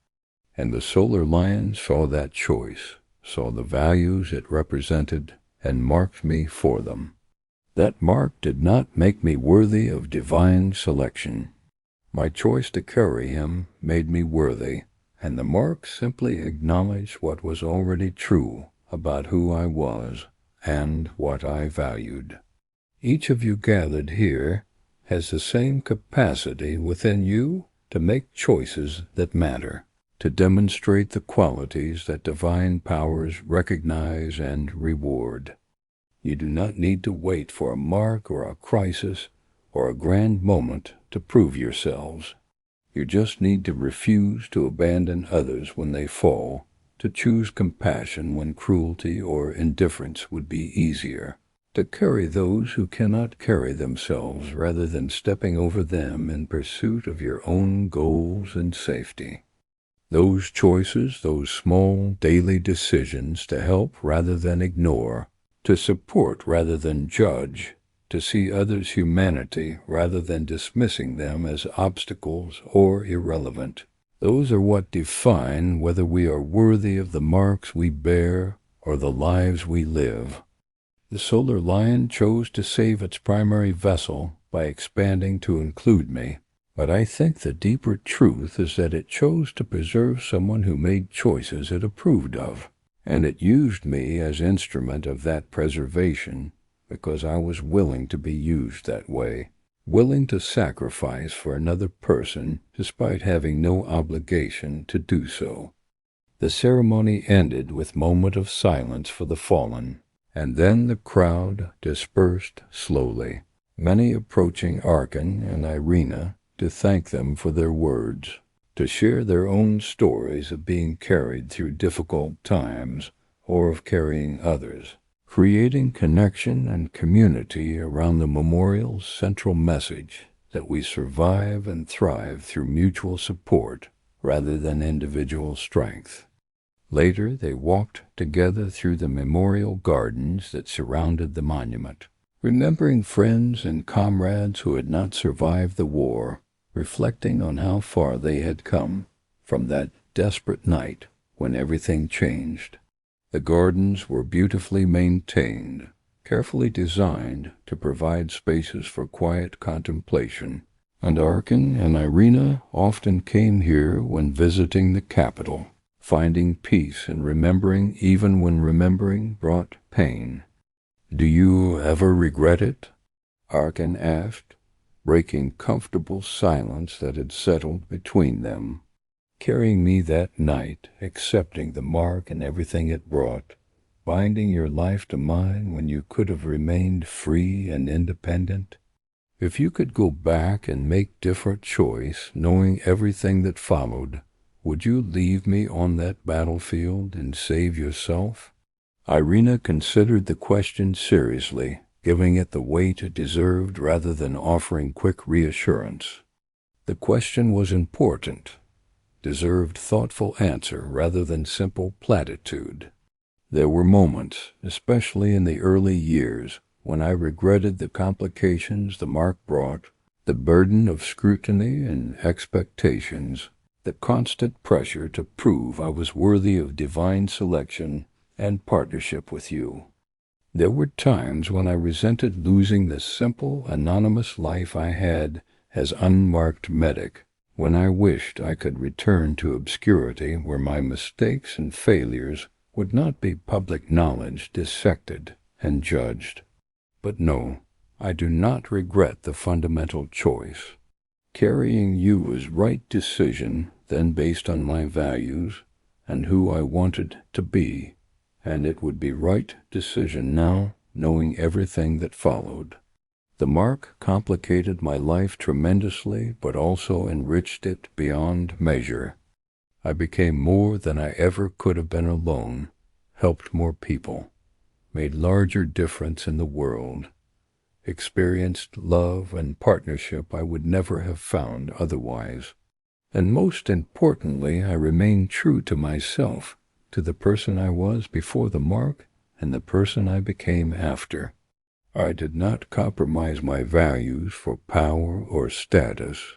And the Solar Lion saw that choice, saw the values it represented, and marked me for them. That mark did not make me worthy of divine selection. My choice to carry him made me worthy, and the mark simply acknowledged what was already true about who I was and what I valued. Each of you gathered here has the same capacity within you to make choices that matter, to demonstrate the qualities that divine powers recognize and reward. You do not need to wait for a mark or a crisis or a grand moment to prove yourselves. You just need to refuse to abandon others when they fall, to choose compassion when cruelty or indifference would be easier, to carry those who cannot carry themselves rather than stepping over them in pursuit of your own goals and safety. Those choices, those small daily decisions to help rather than ignore, to support rather than judge, to see others' humanity rather than dismissing them as obstacles or irrelevant. Those are what define whether we are worthy of the marks we bear or the lives we live. The Solar Lion chose to save its primary vessel by expanding to include me, but I think the deeper truth is that it chose to preserve someone who made choices it approved of, and it used me as instrument of that preservation because I was willing to be used that way, willing to sacrifice for another person despite having no obligation to do so. The ceremony ended with a moment of silence for the fallen, and then the crowd dispersed slowly, many approaching Arken and Irina to thank them for their words, to share their own stories of being carried through difficult times or of carrying others, creating connection and community around the memorial's central message that we survive and thrive through mutual support rather than individual strength. Later, they walked together through the memorial gardens that surrounded the monument, remembering friends and comrades who had not survived the war, reflecting on how far they had come from that desperate night when everything changed. The gardens were beautifully maintained, carefully designed to provide spaces for quiet contemplation, and Arken and Irina often came here when visiting the capital, finding peace in remembering even when remembering brought pain. "Do you ever regret it?" Arken asked, breaking comfortable silence that had settled between them. "Carrying me that night, accepting the mark and everything it brought, binding your life to mine when you could have remained free and independent? If you could go back and make different choice, knowing everything that followed, would you leave me on that battlefield and save yourself?" Irina considered the question seriously, giving it the weight it deserved rather than offering quick reassurance. The question was important, deserved thoughtful answer rather than simple platitude. There were moments, especially in the early years, when I regretted the complications the mark brought, the burden of scrutiny and expectations, the constant pressure to prove I was worthy of divine selection and partnership with you. There were times when I resented losing the simple, anonymous life I had as unmarked medic, when I wished I could return to obscurity where my mistakes and failures would not be public knowledge dissected and judged. But no, I do not regret the fundamental choice. Carrying you was right decision then based on my values and who I wanted to be, and it would be right decision now knowing everything that followed. The mark complicated my life tremendously but also enriched it beyond measure. I became more than I ever could have been alone, helped more people, made larger difference in the world, experienced love and partnership I would never have found otherwise. And most importantly, I remained true to myself, to the person I was before the mark and the person I became after. I did not compromise my values for power or status.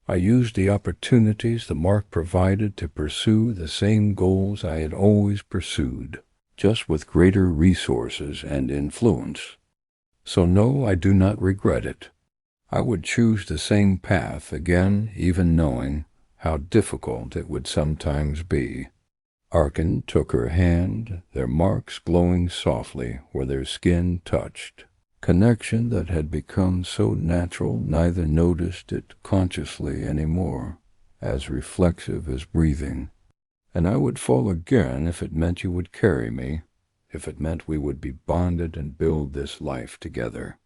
I used the opportunities the mark provided to pursue the same goals I had always pursued, just with greater resources and influence. So no, I do not regret it. I would choose the same path again, even knowing how difficult it would sometimes be. Arken took her hand, their marks glowing softly where their skin touched. Connection that had become so natural neither noticed it consciously anymore, as reflexive as breathing. And I would fall again if it meant you would carry me, if it meant we would be bonded and build this life together.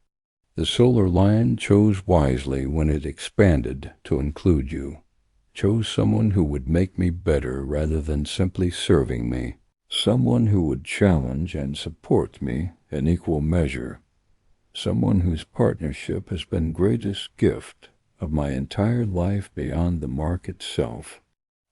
The solar line chose wisely when it expanded to include you, chose someone who would make me better rather than simply serving me, someone who would challenge and support me in equal measure, someone whose partnership has been greatest gift of my entire life beyond the mark itself.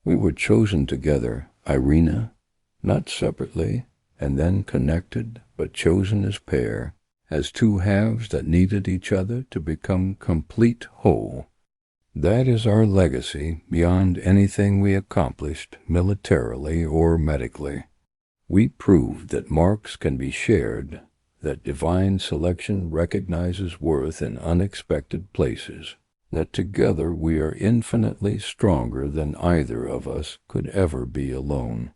We were chosen together, Irina, not separately, and then connected, but chosen as pair, as two halves that needed each other to become complete whole. That is our legacy beyond anything we accomplished militarily or medically. We proved that marks can be shared, that divine selection recognizes worth in unexpected places, that together we are infinitely stronger than either of us could ever be alone.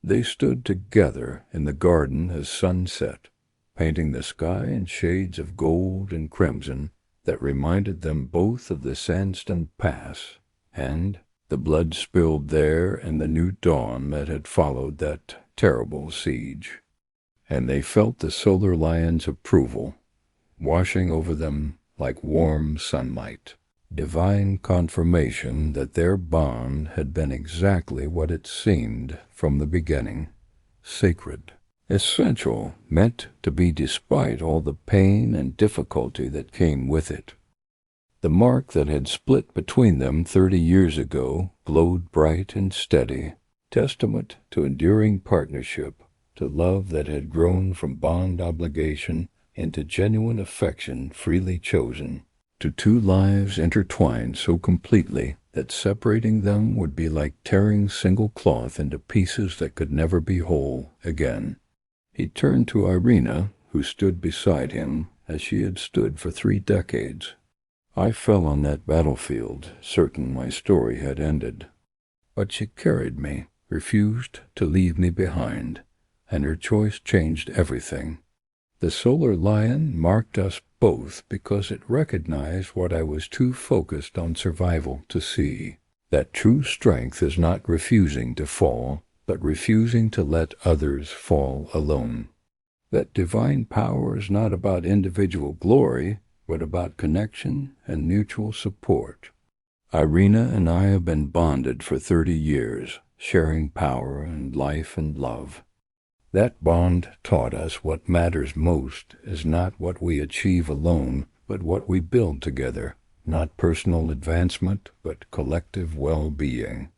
They stood together in the garden as sunset, painting the sky in shades of gold and crimson that reminded them both of the Sandstone Pass and the blood spilled there and the new dawn that had followed that terrible siege. And they felt the solar lion's approval, washing over them like warm sunlight, divine confirmation that their bond had been exactly what it seemed from the beginning, sacred, essential, meant to be despite all the pain and difficulty that came with it. The mark that had split between them 30 years ago glowed bright and steady, testament to enduring partnership, to love that had grown from bond obligation into genuine affection freely chosen, to two lives intertwined so completely that separating them would be like tearing single cloth into pieces that could never be whole again. He turned to Irina, who stood beside him as she had stood for 3 decades. I fell on that battlefield, certain my story had ended. But she carried me, refused to leave me behind, and her choice changed everything. The solar lion marked us both because it recognized what I was too focused on survival to see, that true strength is not refusing to fall, but refusing to let others fall alone. That divine power is not about individual glory, but about connection and mutual support. Irina and I have been bonded for 30 years, sharing power and life and love. That bond taught us what matters most is not what we achieve alone, but what we build together, not personal advancement, but collective well-being.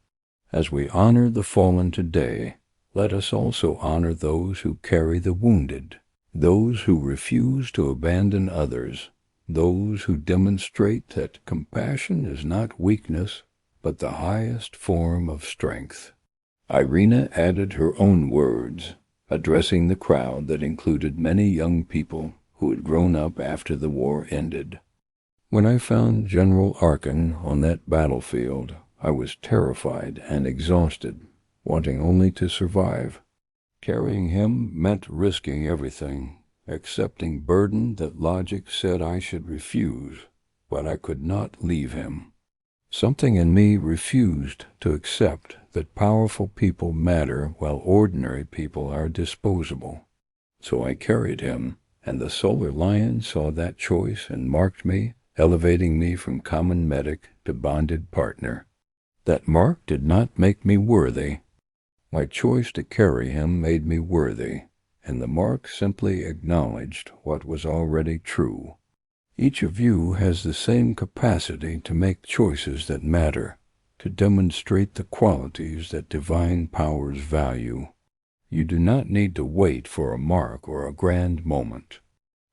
As we honor the fallen today, let us also honor those who carry the wounded, those who refuse to abandon others, those who demonstrate that compassion is not weakness, but the highest form of strength. Irina added her own words, addressing the crowd that included many young people who had grown up after the war ended. When I found General Arken on that battlefield, I was terrified and exhausted, wanting only to survive. Carrying him meant risking everything, accepting burden that logic said I should refuse, but I could not leave him. Something in me refused to accept that powerful people matter while ordinary people are disposable. So I carried him, and the solar lion saw that choice and marked me, elevating me from common medic to bonded partner. That mark did not make me worthy. My choice to carry him made me worthy, and the mark simply acknowledged what was already true. Each of you has the same capacity to make choices that matter, to demonstrate the qualities that divine powers value. You do not need to wait for a mark or a grand moment.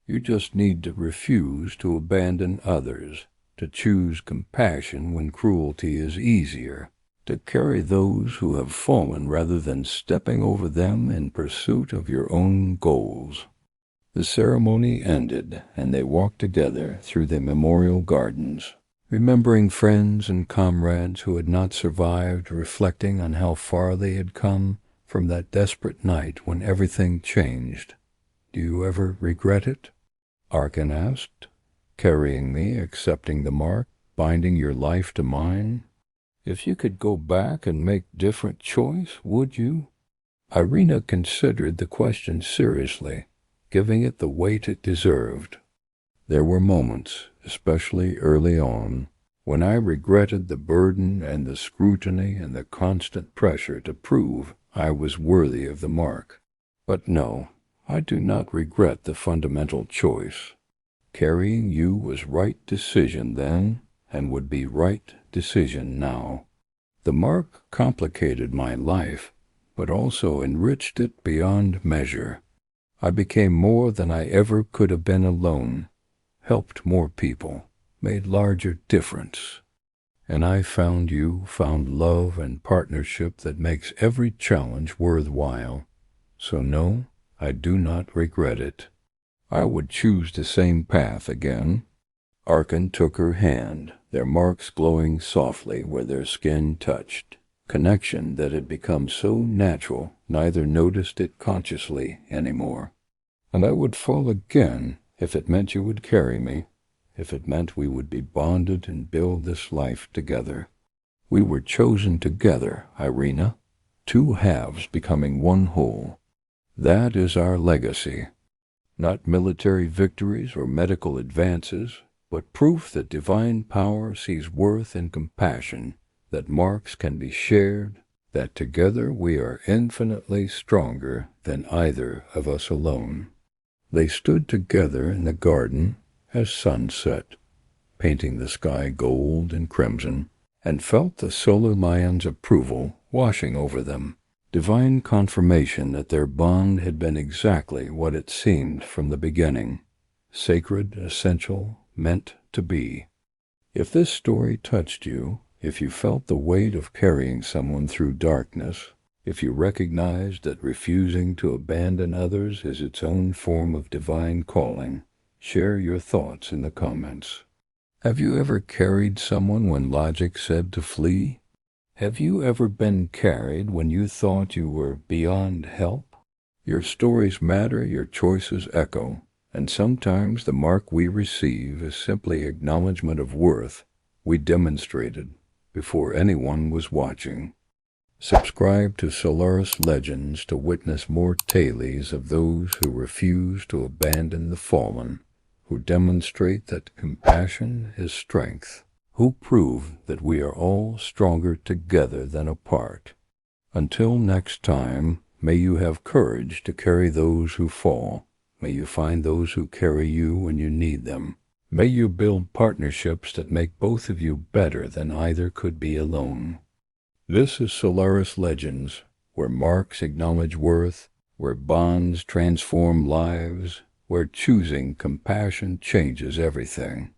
You just need to refuse to abandon others, to choose compassion when cruelty is easier, to carry those who have fallen rather than stepping over them in pursuit of your own goals. The ceremony ended, and they walked together through the memorial gardens, remembering friends and comrades who had not survived, reflecting on how far they had come from that desperate night when everything changed. Do you ever regret it? Arken asked, carrying me, accepting the mark, binding your life to mine. If you could go back and make different choice, would you? Irina considered the question seriously, giving it the weight it deserved. There were moments, especially early on, when I regretted the burden and the scrutiny and the constant pressure to prove I was worthy of the mark. But no, I do not regret the fundamental choice. Carrying you was right decision then, and would be right decision now. The mark complicated my life, but also enriched it beyond measure. I became more than I ever could have been alone, helped more people, made larger difference. And I found love and partnership that makes every challenge worthwhile. So no, I do not regret it. I would choose the same path again. Arken took her hand, their marks glowing softly where their skin touched, connection that had become so natural neither noticed it consciously anymore. And I would fall again if it meant you would carry me, if it meant we would be bonded and build this life together. We were chosen together, Irina, two halves becoming one whole. That is our legacy. Not military victories or medical advances, but proof that divine power sees worth in compassion, that marks can be shared, that together we are infinitely stronger than either of us alone. They stood together in the garden as sunset, painting the sky gold and crimson, and felt the solar lion's approval washing over them, divine confirmation that their bond had been exactly what it seemed from the beginning, sacred, essential, meant to be. If this story touched you, if you felt the weight of carrying someone through darkness, if you recognized that refusing to abandon others is its own form of divine calling, share your thoughts in the comments. Have you ever carried someone when logic said to flee? Have you ever been carried when you thought you were beyond help? Your stories matter, your choices echo, and sometimes the mark we receive is simply acknowledgement of worth we demonstrated before anyone was watching. Subscribe to Solaris Legends to witness more tales of those who refuse to abandon the fallen, who demonstrate that compassion is strength, who prove that we are all stronger together than apart. Until next time, may you have courage to carry those who fall. May you find those who carry you when you need them. May you build partnerships that make both of you better than either could be alone. This is Solaris Legends, where marks acknowledge worth, where bonds transform lives, where choosing compassion changes everything.